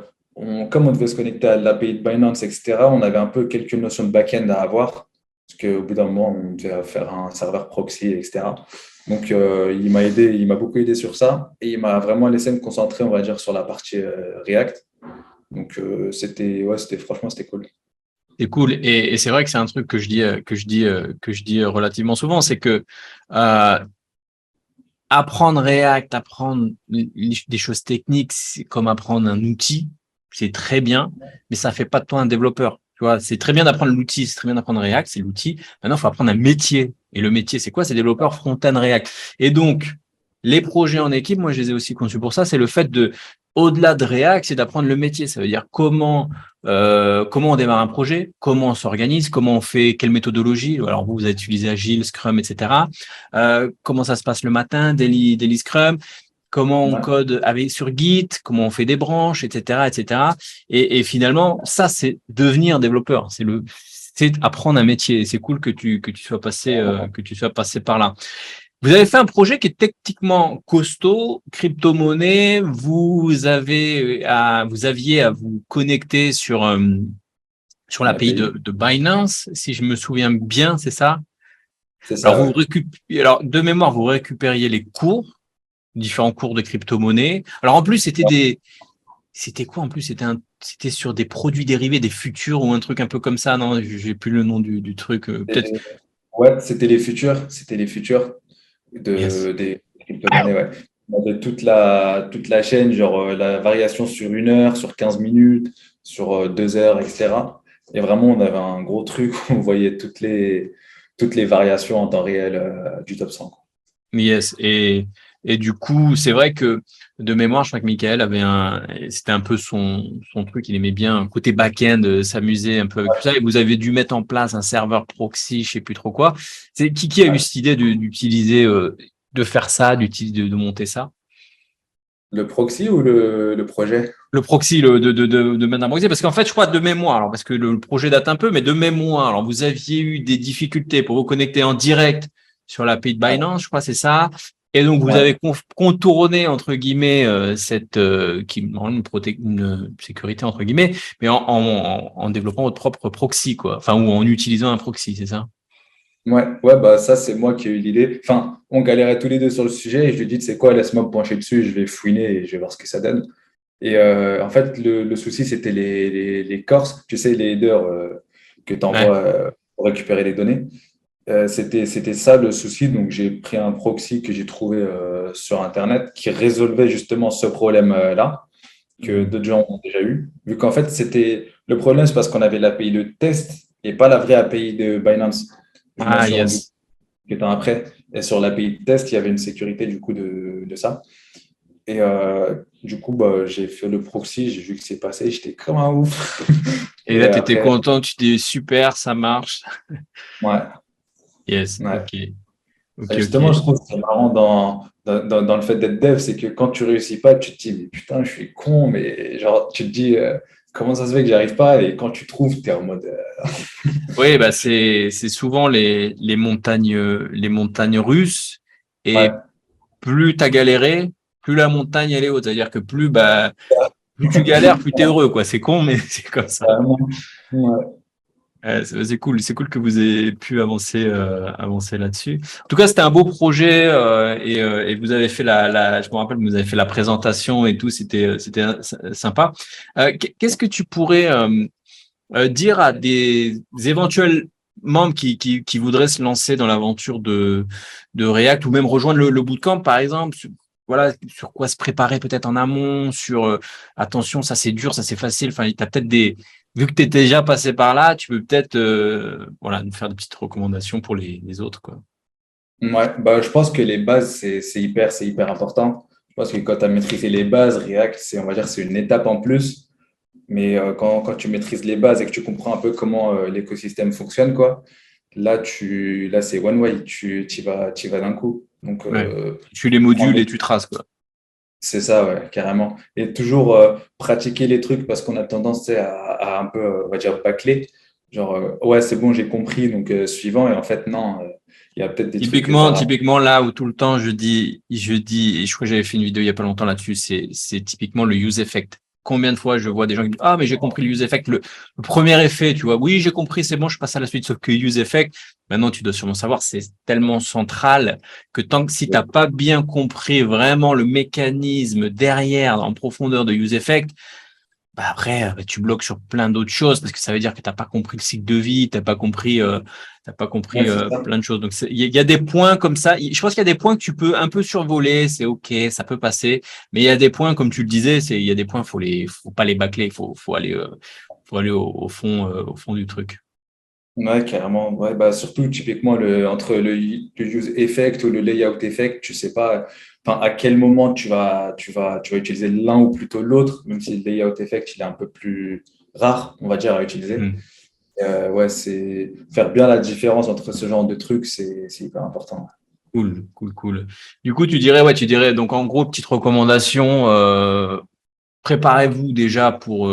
comme on devait se connecter à l'API de Binance, etc., on avait un peu quelques notions de back-end à avoir, parce qu'au bout d'un moment, on devait faire un serveur proxy, etc. Donc, il m'a aidé, il m'a beaucoup aidé sur ça, et il m'a vraiment laissé me concentrer, on va dire, sur la partie React. Donc, franchement, c'était cool. C'est cool. Et c'est vrai que c'est un truc que je dis relativement souvent, c'est que euh, apprendre React, apprendre des choses techniques, c'est comme apprendre un outil, c'est très bien, mais ça fait pas de toi un développeur. Tu vois, c'est très bien d'apprendre l'outil, c'est très bien d'apprendre React, c'est l'outil. Maintenant, il faut apprendre un métier. Et le métier, c'est quoi? C'est développeur front-end React. Et donc, les projets en équipe, moi, je les ai aussi conçus pour ça. C'est le fait de, au-delà de React, c'est d'apprendre le métier. Ça veut dire comment on démarre un projet, comment on s'organise, comment on fait, quelle méthodologie. Alors, vous avez utilisé Agile, Scrum, etc. Comment ça se passe le matin, daily Scrum, comment on Ouais. code avec sur Git, comment on fait des branches, etc., etc. Et finalement, ça, c'est devenir développeur. C'est apprendre un métier. C'est cool que tu sois passé par là. Vous avez fait un projet qui est techniquement costaud, crypto-monnaie. Vous aviez à vous connecter sur l'API L'API, de Binance, si je me souviens bien, c'est ça? c'est ça, ouais. Alors, de mémoire, vous récupériez les cours, différents cours de crypto-monnaie. Alors, en plus, c'était quoi en plus? C'était sur des produits dérivés, des futurs ou un truc un peu comme ça. Non, j'ai plus le nom du truc. Peut-être. Et- ouais, c'était les futurs Yes. des crypto-monnaies, ouais. On avait toute la chaîne, genre la variation sur 1 heure, sur 15 minutes, sur 2 heures, etc. Et vraiment, on avait un gros truc où on voyait toutes les variations en temps réel du top 100, quoi. Yes. Et du coup, c'est vrai que de mémoire, je crois que Michael c'était un peu son truc. Il aimait bien côté back-end, s'amuser un peu avec tout ça. Et vous avez dû mettre en place un serveur proxy, je sais plus trop quoi. C'est qui a eu Ouais. cette idée d'utiliser, de faire ça, de monter ça? Le proxy ou le projet? Le proxy, de mettre un proxy, parce qu'en fait, je crois de mémoire, alors parce que le projet date un peu, mais de mémoire, alors vous aviez eu des difficultés pour vous connecter en direct sur l'API de Ouais. Binance, je crois, c'est ça. Et donc vous Ouais. avez contourné entre guillemets cette une sécurité entre guillemets, mais en développant votre propre proxy, quoi. Enfin, ou en utilisant un proxy, c'est ça? Ouais, ouais, bah ça, c'est moi qui ai eu l'idée. Enfin, on galérait tous les deux sur le sujet et je lui ai dit, c'est quoi, laisse-moi me pencher dessus, je vais fouiner et je vais voir ce que ça donne. Et en fait, le souci, c'était les Corses, tu sais, les headers que tu Ouais. envoies pour récupérer les données. C'était ça le souci. Donc, j'ai pris un proxy que j'ai trouvé sur Internet qui résolvait justement ce problème-là, que Mhm. d'autres gens ont déjà eu. Vu qu'en fait, le problème, c'est parce qu'on avait l'API de test et pas la vraie API de Binance. Je m'en Ah, suis rendu yes. quelques temps après. Et sur l'API de test, il y avait une sécurité du coup de ça. Et du coup, bah, j'ai fait le proxy, j'ai vu que c'est passé, j'étais comme un ouf. Et Et là, tu étais après, content, tu dis super, ça marche. ouais, Yes. ouais. Ok. Ok, Et justement, ok. je trouve que c'est marrant dans le fait d'être dev, c'est que quand tu réussis pas, tu te dis, mais putain, je suis con, mais genre, tu te dis, comment ça se fait que j'arrive pas? Et quand tu trouves, tu es en mode, Oui, bah c'est souvent les montagnes russes, et ouais, plus tu as galéré, plus la montagne elle est haute. C'est-à-dire que plus tu galères, plus tu es heureux, quoi. C'est con, mais c'est comme ça. vraiment. Ouais. C'est cool que vous ayez pu avancer là-dessus. En tout cas, c'était un beau projet, et vous avez fait je me rappelle, vous avez fait la présentation et tout, c'était sympa. Qu'est-ce que tu pourrais dire à des éventuels membres qui voudraient se lancer dans l'aventure de React, ou même rejoindre le bootcamp, par exemple, voilà, sur quoi se préparer peut-être en amont, sur attention, ça c'est dur, ça c'est facile. Enfin, tu as peut-être vu que tu es déjà passé par là, tu peux peut-être voilà, nous faire des petites recommandations pour les autres, quoi. Ouais, bah, je pense que les bases, c'est hyper important. Je pense que quand tu as maîtrisé les bases, React, on va dire, c'est une étape en plus. Mais quand tu maîtrises les bases et que tu comprends un peu comment l'écosystème fonctionne, quoi, là c'est one way, tu y vas d'un coup. Donc, Ouais. Tu suis les modules et tu traces, quoi. c'est ça, ouais, carrément. Et toujours pratiquer les trucs parce qu'on a tendance, tu sais, à un peu, on va dire, bâcler. Genre, ouais, c'est bon, j'ai compris, donc suivant. Et en fait, non, il y a peut-être des trucs que tu as raté. Typiquement là où tout le temps je dis, et je crois que j'avais fait une vidéo il y a pas longtemps là-dessus, c'est typiquement le use effect. Combien de fois je vois des gens qui me disent, ah, mais j'ai compris le use effect, le premier effet, tu vois, oui, j'ai compris, c'est bon, je passe à la suite, sauf que use effect, maintenant, tu dois sûrement savoir, c'est tellement central que tant que si t'as pas bien compris vraiment le mécanisme derrière, en profondeur de use effect, bah après, tu bloques sur plein d'autres choses parce que ça veut dire que t'as pas compris le cycle de vie, t'as pas Ouais, compris c'est ça. plein de choses. Donc il y a des points comme ça. Je pense qu'il y a des points que tu peux un peu survoler, c'est ok, ça peut passer. Mais il y a des points, comme tu le disais, il y a des points, faut pas les bâcler, faut aller au fond du truc. Ouais, carrément. Ouais, bah, surtout, typiquement, entre le use effect ou le layout effect, tu sais pas, enfin, à quel moment tu vas utiliser l'un ou plutôt l'autre, même si le layout effect, il est un peu plus rare, on va dire, à utiliser. Hmm. Ouais, c'est faire bien la différence entre ce genre de trucs, c'est hyper important. Cool. Du coup, tu dirais, donc en gros, petite recommandation, préparez-vous déjà pour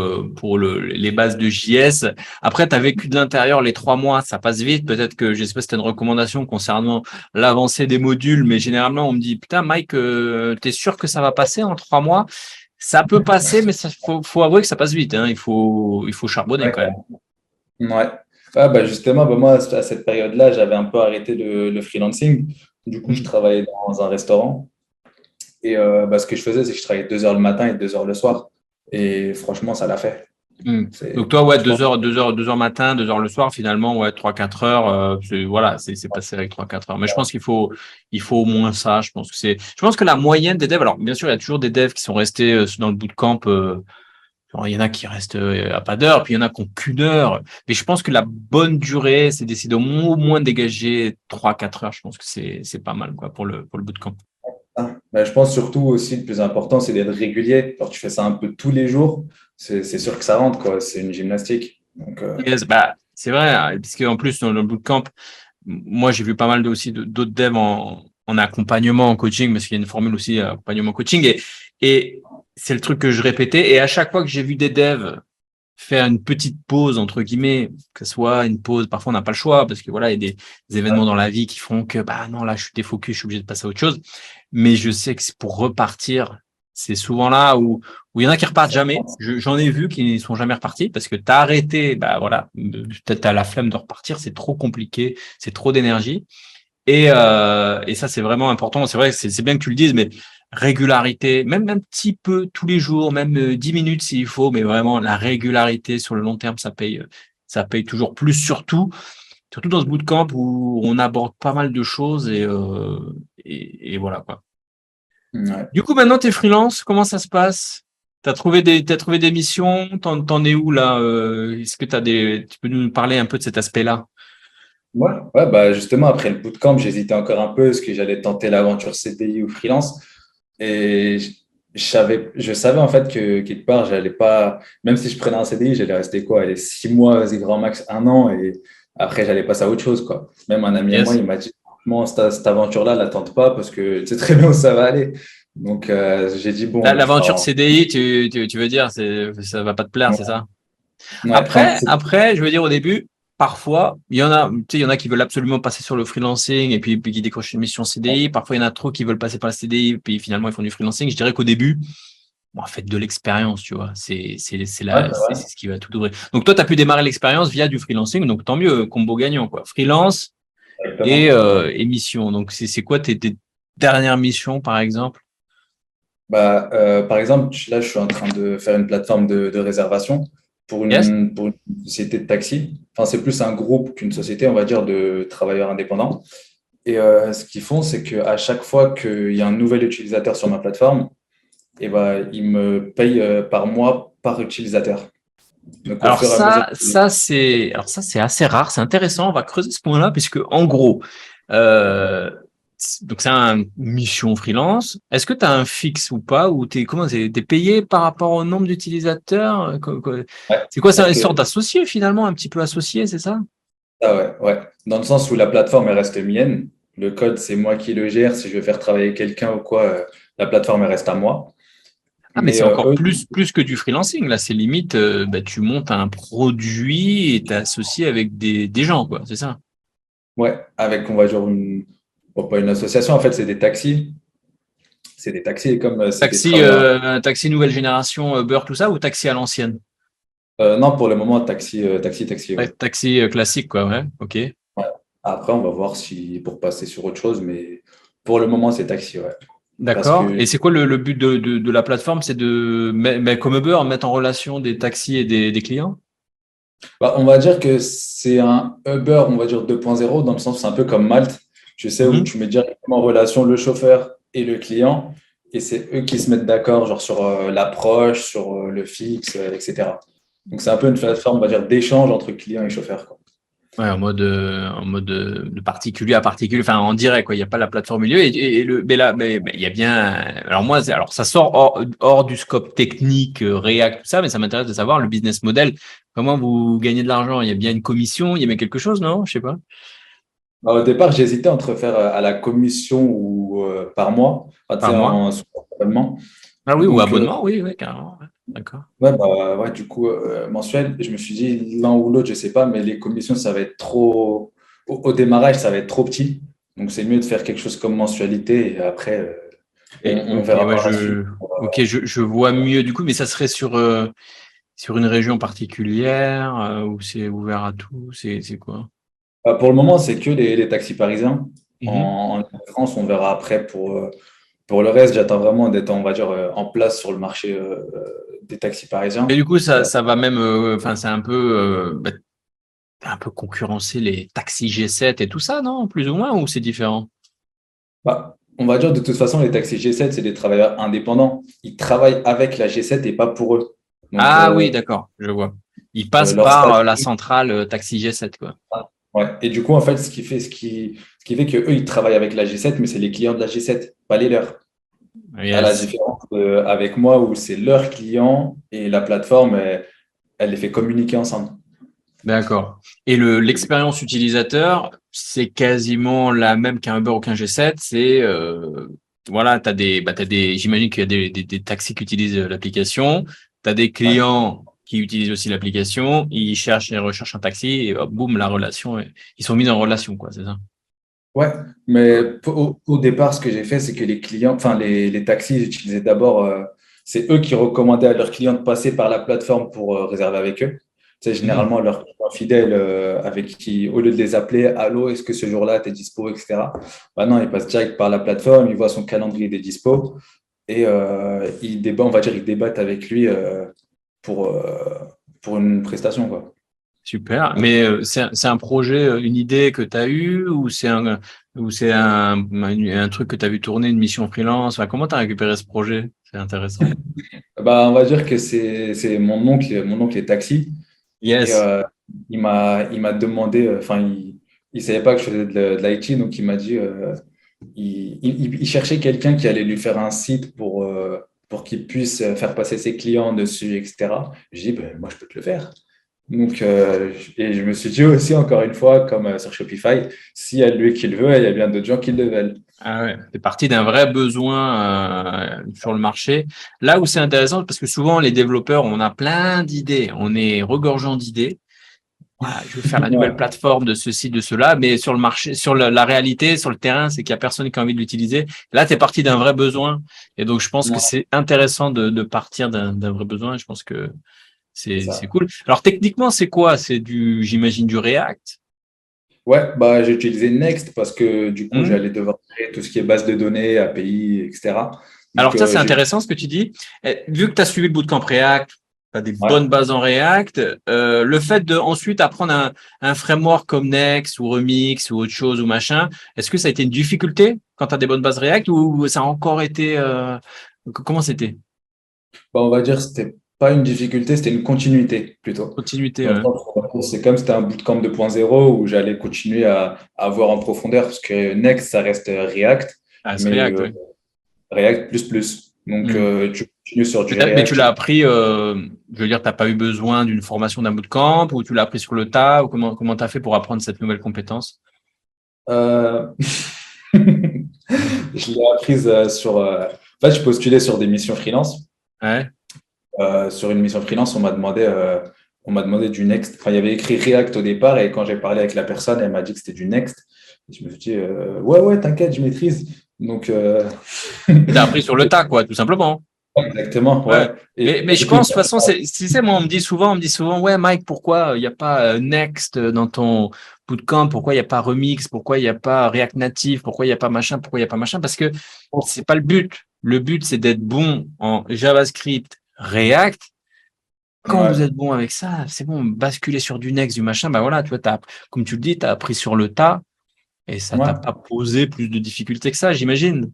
les bases de JS. Après, tu as vécu de l'intérieur les 3 mois, ça passe vite. Peut-être que, je sais pas si tu as une recommandation concernant l'avancée des modules, mais généralement, on me dit, putain, Mike, t'es sûr que ça va passer en 3 mois? Ça peut passer, mais faut avouer que ça passe vite, hein. Il faut charbonner Ouais, quand même. ouais. Ah, bah justement, bah moi, à cette période-là, j'avais un peu arrêté le freelancing. Du coup, je Mm. travaillais dans un restaurant. Et bah, ce que je faisais, c'est que je travaillais 2 heures le matin et 2 heures le soir. Et franchement, ça l'a fait. Mm. C'est, Donc toi, ouais, je pense, 2 heures matin, 2 heures le soir, finalement, ouais, 3-4 heures, voilà, c'est passé avec 3-4 heures. Mais je pense il faut au moins ça. Je pense que la moyenne des devs, alors bien sûr, il y a toujours des devs qui sont restés dans le bootcamp. Genre, il y en a qui restent à pas d'heure, puis il y en a qui ont qu'une heure. Mais je pense que la bonne durée, c'est d'essayer au moins dégager 3-4 heures. Je pense que c'est pas mal, quoi, pour le bootcamp. hein. Bah, je pense surtout aussi, le plus important, c'est d'être régulier. Alors, tu fais ça un peu tous les jours, c'est sûr que ça rentre, quoi. C'est une gymnastique. Donc, Yes, bah, c'est vrai, hein, parce qu'en plus, dans le bootcamp, moi, j'ai vu pas mal aussi d'autres devs en accompagnement, en coaching, parce qu'il y a une formule aussi accompagnement coaching. Et c'est le truc que je répétais. Et à chaque fois que j'ai vu des devs faire une petite pause, entre guillemets, que ce soit une pause, parfois on n'a pas le choix, parce que voilà, il y a des événements dans la vie qui font que, bah non, là, je suis défocus, je suis obligé de passer à autre chose. Mais je sais que c'est pour repartir, c'est souvent là où il y en a qui repartent jamais. J'en ai vu qui ne sont jamais repartis parce que t'as arrêté, bah voilà, peut-être t'as la flemme de repartir, c'est trop compliqué, c'est trop d'énergie. Et ça, c'est vraiment important. C'est vrai, c'est bien que tu le dises, mais régularité, même un petit peu tous les jours, même 10 minutes s'il faut, mais vraiment la régularité sur le long terme, ça paye toujours plus, surtout dans ce bootcamp où on aborde pas mal de choses et voilà quoi. ouais. Du coup, maintenant, t'es freelance, comment ça se passe? T'as trouvé des missions, t'en es où là? Est-ce que tu peux nous parler un peu de cet aspect-là? Ouais, ouais, bah justement, après le bootcamp, j'hésitais encore un peu, est-ce que j'allais tenter l'aventure CDI ou freelance. Et je savais en fait que quelque part, j'allais pas, même si je prenais un CDI, j'allais rester quoi, allez, 6 mois, vas-y, grand max 1 an, et après, j'allais passer à autre chose, quoi. Même un ami à moi, Yes. il m'a dit, franchement, cette aventure-là, la tente pas parce que tu sais très bien où ça va aller. Donc, j'ai dit, bon, je L'aventure pars CDI, tu veux dire, ça va pas te plaire, c'est en. ça? Ouais, enfin, Après, je veux dire au début, parfois, il y en a qui veulent absolument passer sur le freelancing et puis qui décrochent une mission CDI. Parfois, il y en a trop qui veulent passer par le CDI puis finalement ils font du freelancing. Je dirais qu'au début, bon, faites de l'expérience, tu vois. ouais, c'est C'est vrai, ce qui va tout ouvrir. Donc toi, tu as pu démarrer l'expérience via du freelancing, donc tant mieux, combo gagnant, quoi. Freelance exactement. et mission. Donc c'est quoi tes dernières missions, par exemple? Bah, par exemple, là, je suis en train de faire une plateforme de réservation Yes? pour une société de taxi. Enfin, c'est plus un groupe qu'une société, on va dire, de travailleurs indépendants. Et ce qu'ils font, c'est qu'à chaque fois qu'il y a un nouvel utilisateur sur ma plateforme, et ben, ils me payent par mois par utilisateur. Donc, au fur et à mesure. Alors ça, c'est assez rare, c'est intéressant. On va creuser ce point-là, puisque en gros, euh, donc c'est une mission freelance. Est-ce que tu as un fixe ou pas, ou t'es payé par rapport au nombre d'utilisateurs? Ouais, C'est quoi ça, une sorte ok. d'associé finalement, un petit peu associé, c'est ça? Ah ouais, ouais. Dans le sens où la plateforme, elle reste mienne. Le code, c'est moi qui le gère. Si je veux faire travailler quelqu'un ou quoi, la plateforme, elle reste à moi. Ah, mais Mais c'est encore eux, plus que du freelancing. Là, c'est limite, tu montes un produit et tu associé avec des gens, quoi. C'est ça. ouais, avec, on va dire, bon, pas une association, en fait, c'est des taxis. C'est des taxis et comme c'est des travailleurs. Taxi nouvelle génération, Uber, tout ça, ou taxi à l'ancienne? Non, pour le moment, taxi, Ouais, ouais. taxi classique, quoi. Ouais, ok. Ouais. Après, on va voir si pour passer sur autre chose, mais pour le moment, c'est taxi, ouais. Parce D'accord. que Et c'est quoi le but de la plateforme? C'est de, mais comme Uber, mettre en relation des taxis et des clients? bah, on va dire que c'est un Uber, on va dire 2.0, dans le sens, c'est un peu comme Malte, tu sais, où Mhm. tu mets directement en relation le chauffeur et le client, et c'est eux qui se mettent d'accord, genre sur l'approche, sur le fixe, etc. Donc, c'est un peu une plateforme, on va dire, d'échange entre client et chauffeur, quoi. Ouais, en mode de particulier à particulier, enfin en direct, quoi. Il n'y a pas la plateforme au milieu. Mais là, mais il y a bien. Alors moi, alors ça sort hors du scope technique, React, tout ça, mais ça m'intéresse de savoir le business model. Comment vous gagnez de l'argent? Il y a bien une commission, il y a bien quelque chose, non? Je sais pas. Bah, au départ, j'hésitais entre faire à la commission ou par mois, enfin, tu Par sais, mois? en sous abonnement. Ah oui, ou Donc, abonnement, oui, oui, carrément. Ouais. D'accord. ouais, bah, ouais, du coup, mensuel, je me suis dit l'un ou l'autre, je sais pas, mais les commissions, ça va être trop. Au démarrage, ça va être trop petit. Donc, c'est mieux de faire quelque chose comme mensualité et après, on Ok, verra ouais, par la suite. je vois mieux du coup, mais ça serait sur une région particulière, où c'est ouvert à tout, c'est quoi? Bah, pour le moment, c'est que les taxis parisiens. Mhm. En France, on verra après pour le reste. J'attends vraiment d'être, on va dire, en place sur le marché des taxis Et parisiens. du coup, Et ça va même, enfin, c'est un peu concurrencer les taxis G7 et tout ça, non? Plus ou moins, ou c'est différent? bah, on va dire de toute façon, les taxis G7, c'est des travailleurs indépendants. Ils travaillent avec la G7 et pas pour eux. Donc, Ah oui, d'accord, je vois. Ils passent leur par statut. la centrale taxi G7, quoi. Ouais. Et du coup, en fait, ce qui fait que eux, ils travaillent avec la G7, mais c'est les clients de la G7, pas les leurs. À la Yes, différence avec moi, où c'est leurs clients et la plateforme, elle les fait communiquer ensemble. d'accord. Et l'expérience utilisateur, c'est quasiment la même qu'un Uber ou qu'un G7. C'est voilà, j'imagine qu'il y a des taxis qui utilisent l'application. Tu as des Ouais. clients qui utilisent aussi l'application. Ils recherchent un taxi et hop, boum, ils sont mis en relation, quoi, c'est ça. Ouais, mais au départ, ce que j'ai fait, c'est que les clients, enfin les taxis, j'utilisais d'abord, c'est eux qui recommandaient à leurs clients de passer par la plateforme pour réserver avec eux. C'est Mhm. généralement leurs clients fidèles avec qui, au lieu de les appeler, allô, est-ce que ce jour-là, tu es dispo, etc. Bah non, ils passent direct par la plateforme, ils voient son calendrier des dispo et ils débattent, on va dire, ils débattent avec lui pour, euh, pour une prestation, quoi. Super. Mais c'est un projet, une idée que tu as eue ou c'est un truc que tu as vu tourner, une mission freelance? Enfin, comment tu as récupéré ce projet? C'est intéressant. Bah, on va dire que c'est mon oncle est taxi. Et Yes. il m'a demandé, enfin, il savait pas que je faisais de l'IT, donc il m'a dit, il cherchait quelqu'un qui allait lui faire un site pour qu'il puisse faire passer ses clients dessus, etc. J'ai dit, ben, moi, je peux te le faire. Donc, et je me suis dit aussi, encore une fois, comme sur Shopify, s'il y a lui qui le veut, il y a bien d'autres gens qui le veulent. Ah ouais, c'est parti d'un vrai besoin sur le marché. Là où c'est intéressant, parce que souvent les développeurs, on a plein d'idées, on est regorgeant d'idées. Voilà, je veux faire la nouvelle Ouais, plateforme de ceci, de cela, mais sur le marché, sur la réalité, sur le terrain, c'est qu'il y a personne qui a envie de l'utiliser. Là, tu es parti d'un vrai besoin. Et donc, je pense que ouais, c'est intéressant de partir d'un vrai besoin. Je pense que c'est c'est ça. cool. Alors, techniquement, c'est quoi? J'imagine, du React. Ouais, bah, j'ai utilisé Next parce que du coup, Hmm. j'allais devoir créer tout ce qui est base de données, API, etc. Donc, Alors, ça, c'est j'ai. intéressant ce que tu dis. Vu que tu as suivi le bootcamp React, tu as des Ouais. bonnes bases en React, le fait de ensuite apprendre un framework comme Next ou Remix ou autre chose ou machin, est-ce que ça a été une difficulté quand tu as des bonnes bases React ou ça a encore été comment c'était? Bah, on va dire que c'était pas une difficulté, c'était une continuité plutôt. Continuité, Dans le ouais. sens où c'est comme c'était un bootcamp 2.0 où j'allais continuer à voir en profondeur parce que Next, ça reste React, Ah, c'est mais React, ouais. React plus plus. Donc, Hmm. tu continues sur du Mais tu React. l'as appris, je veux dire, t'as pas eu besoin d'une formation d'un bootcamp ou tu l'as appris sur le tas ou comment t'as fait pour apprendre cette nouvelle compétence? Euh, je l'ai apprise sur. En fait, je postulais sur des missions freelance. Ouais. Sur une mission freelance, on m'a demandé du Next. Enfin, il y avait écrit React au départ et quand j'ai parlé avec la personne, elle m'a dit que c'était du Next. Et je me suis dit, ouais, ouais, t'inquiète, je maîtrise. Donc, Et t'as appris sur le tas, quoi, tout simplement. exactement, Ouais. ouais. Et Mais je du coup, pense, de toute façon, tu sais, moi, on me dit souvent, ouais, Mike, pourquoi il n'y a pas Next dans ton bootcamp? Pourquoi il n'y a pas Remix? Pourquoi il n'y a pas React Native? Pourquoi il n'y a pas machin? Pourquoi il n'y a pas machin? Parce que c'est pas le but. Le but, c'est d'être bon en JavaScript, React. Quand vous ouais, êtes bon avec ça, c'est bon, basculer sur du Next, du machin, bah voilà, tu vois, comme tu le dis, tu as appris sur le tas et ça t'a ouais. pas posé plus de difficultés que ça, j'imagine.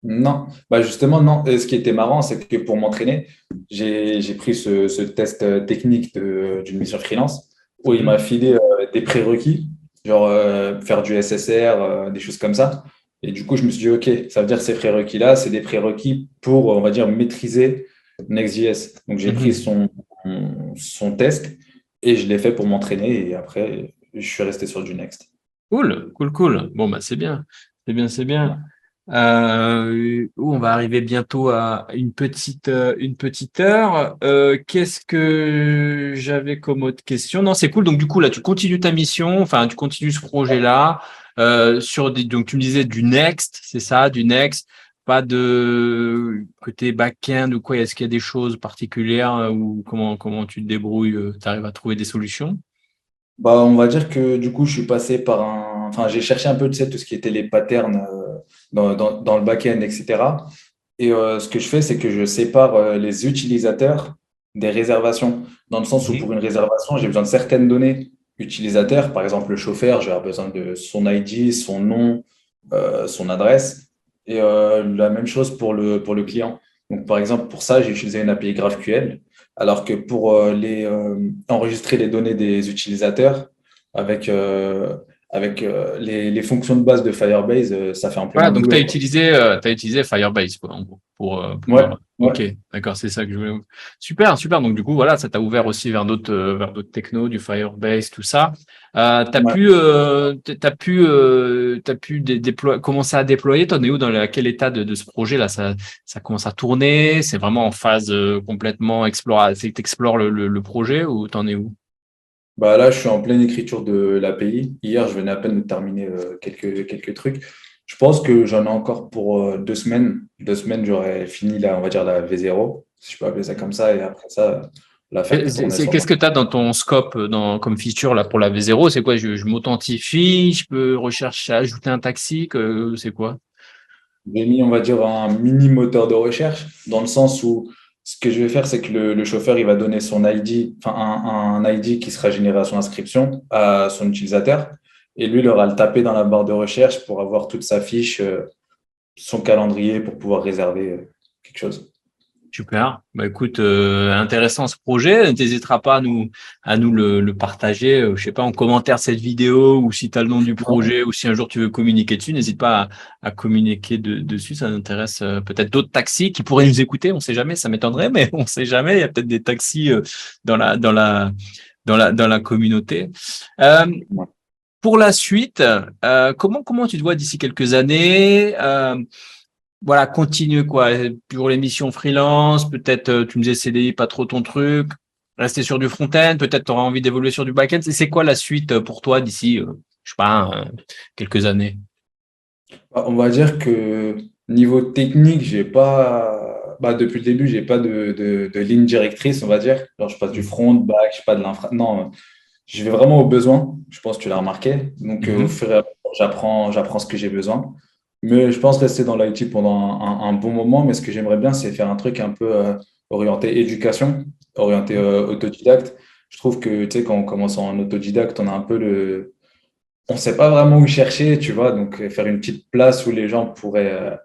Non, bah justement, non. Et ce qui était marrant, c'est que pour m'entraîner, j'ai pris ce test technique d'une mission freelance où il m'a Mhm. filé des prérequis, genre faire du SSR, des choses comme ça. Et du coup, je me suis dit, OK, ça veut dire que ces prérequis-là, c'est des prérequis pour, on va dire, maîtriser Next.js. Donc, j'ai pris Mhm. son test et je l'ai fait pour m'entraîner. Et après, je suis resté sur du Next. Cool, cool, cool. Bon, bah, c'est bien. C'est bien, c'est bien. On va arriver bientôt à une petite heure. Qu'est-ce que j'avais comme autre question? Non, c'est cool. Donc, du coup, là, tu continues ta mission, enfin, tu continues ce projet-là, donc, tu me disais du Next, c'est ça, du Next. Pas de côté back-end ou quoi. Est-ce qu'il y a des choses particulières ou comment tu te débrouilles, tu arrives à trouver des solutions? Bah, on va dire que du coup, je suis passé par Enfin, j'ai cherché un peu, tu sais, tout ce qui était les patterns dans le back-end, etc. Et ce que je fais, c'est que je sépare les utilisateurs des réservations. Dans le sens où Mhm. pour une réservation, j'ai besoin de certaines données utilisateurs. Par exemple, le chauffeur, j'ai besoin de son ID, son nom, son adresse. Et la même chose pour le client. Donc, par exemple, pour ça, j'ai utilisé une API GraphQL. Alors que pour enregistrer les données des utilisateurs avec les fonctions de base de Firebase, ça fait amplement Voilà, le donc tu as boulot, quoi. utilisé, t'as utilisé Firebase, quoi, en gros, Ouais, ok, ouais, d'accord, c'est ça que je veux. Super, super. Donc, du coup, voilà, ça t'a ouvert aussi vers d'autres technos, du Firebase, tout ça. ouais. T'as pu commencer à déployer. T'en es où quel état de ce projet-là? Ça commence à tourner? C'est vraiment en phase complètement c'est que t'explores le projet ou t'en es où? Bah là, je suis en pleine écriture de l'API. Hier, je venais à peine de terminer quelques trucs. Je pense que j'en ai encore pour 2 semaines. 2 semaines, j'aurai fini, on va dire la V0, si je peux appeler ça comme ça. Et après ça, la faire tourner sur Qu'est-ce moi. que tu as dans ton scope comme feature là pour la V0? C'est quoi? Je m'authentifie, je peux rechercher, ajouter un taxi, c'est quoi? J'ai mis, on va dire, un mini moteur de recherche, dans le sens où ce que je vais faire, c'est que le chauffeur, il va donner son ID, enfin un ID qui sera généré à son inscription à son utilisateur. Et lui, il aura le taper dans la barre de recherche pour avoir toute sa fiche, son calendrier pour pouvoir réserver quelque chose. Super. Bah écoute, intéressant ce projet. N'hésiteras pas à nous le partager. Je sais pas en commentaire de cette vidéo ou si tu as le nom du projet ou si un jour tu veux communiquer dessus, n'hésite pas à communiquer dessus. Ça intéresse peut-être d'autres taxis qui pourraient nous écouter. On sait jamais, ça m'étonnerait, mais on sait jamais. Il y a peut-être des taxis dans la communauté. Euh, Ouais. pour la suite, comment tu te vois d'ici quelques années? Voilà, continue quoi. Pour les missions freelance, peut-être tu me disais CDI, pas trop ton truc. Rester sur du front-end, peut-être tu auras envie d'évoluer sur du back-end. C'est quoi la suite pour toi d'ici, je sais pas, quelques années? On va dire que niveau technique, j'ai pas, bah, depuis le début, j'ai pas de ligne directrice, on va dire. Genre, je passe du front, back, je pas de l'infra. Non, je vais vraiment aux besoins. Je pense que tu l'as remarqué. Donc, au Mhm. fur et à mesure, j'apprends ce que j'ai besoin. Mais je pense rester dans l'IT pendant un bon moment. Mais ce que j'aimerais bien, c'est faire un truc un peu orienté éducation, orienté autodidacte. Je trouve que, tu sais, quand on commence en autodidacte, on a un peu on ne sait pas vraiment où chercher, tu vois. Donc, faire une petite place où les gens pourraient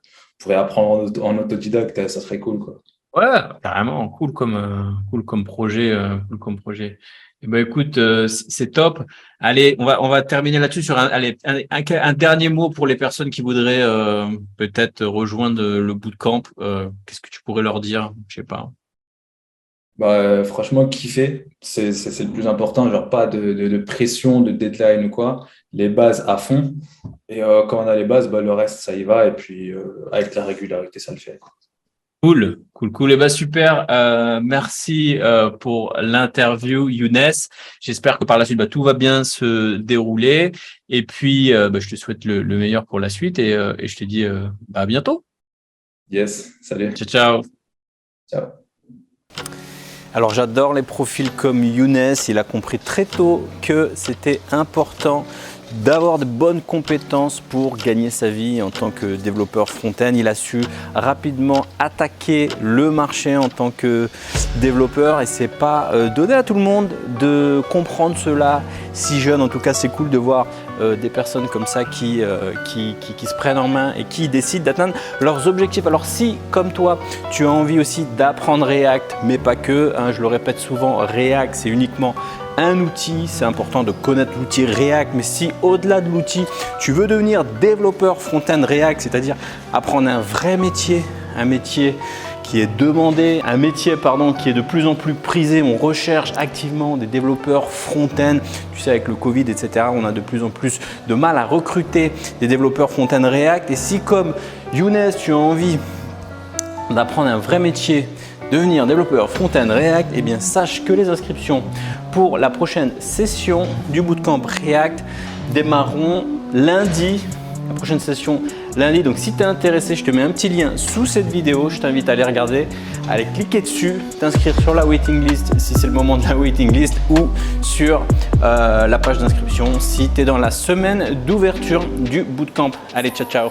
apprendre en autodidacte, ça serait cool, quoi. Ouais, carrément, cool comme projet, cool comme projet. Eh ben écoute, c'est top. Allez, on va terminer là-dessus sur un dernier mot pour les personnes qui voudraient peut-être rejoindre le bootcamp. Qu'est-ce que tu pourrais leur dire? Je sais pas. Bah, franchement, kiffer, c'est le plus important. Genre, pas de pression, de deadline ou quoi. Les bases à fond. Et quand on a les bases, bah, le reste, ça y va. Et puis, avec la régularité, ça le fait. Cool. Et bah super. Merci pour l'interview, Younes. J'espère que par la suite, tout va bien se dérouler. Et puis, je te souhaite le meilleur pour la suite et je te dis à bientôt. Yes, salut. Ciao. Ciao. Alors j'adore les profils comme Younes, il a compris très tôt que c'était important d'avoir de bonnes compétences pour gagner sa vie en tant que développeur front-end. Il a su rapidement attaquer le marché en tant que développeur et c'est pas donné à tout le monde de comprendre cela si jeune. En tout cas, c'est cool de voir des personnes comme ça qui se prennent en main et qui décident d'atteindre leurs objectifs. Alors si, comme toi, tu as envie aussi d'apprendre React, mais pas que, je le répète souvent, React, c'est uniquement un outil, c'est important de connaître l'outil React, mais si au-delà de l'outil, tu veux devenir développeur front-end React, c'est-à-dire apprendre un vrai métier, un métier qui est demandé, un métier qui est de plus en plus prisé. On recherche activement des développeurs front-end. Tu sais, avec le Covid, etc., on a de plus en plus de mal à recruter des développeurs front-end React. Et si comme Younes, tu as envie d'apprendre un vrai métier, devenir développeur front-end React, eh bien sache que les inscriptions pour la prochaine session du Bootcamp React démarreront lundi. La prochaine session lundi. Donc si tu es intéressé, je te mets un petit lien sous cette vidéo. Je t'invite à aller regarder, à aller cliquer dessus, t'inscrire sur la waiting list si c'est le moment de la waiting list ou sur la page d'inscription si tu es dans la semaine d'ouverture du Bootcamp. Allez, ciao.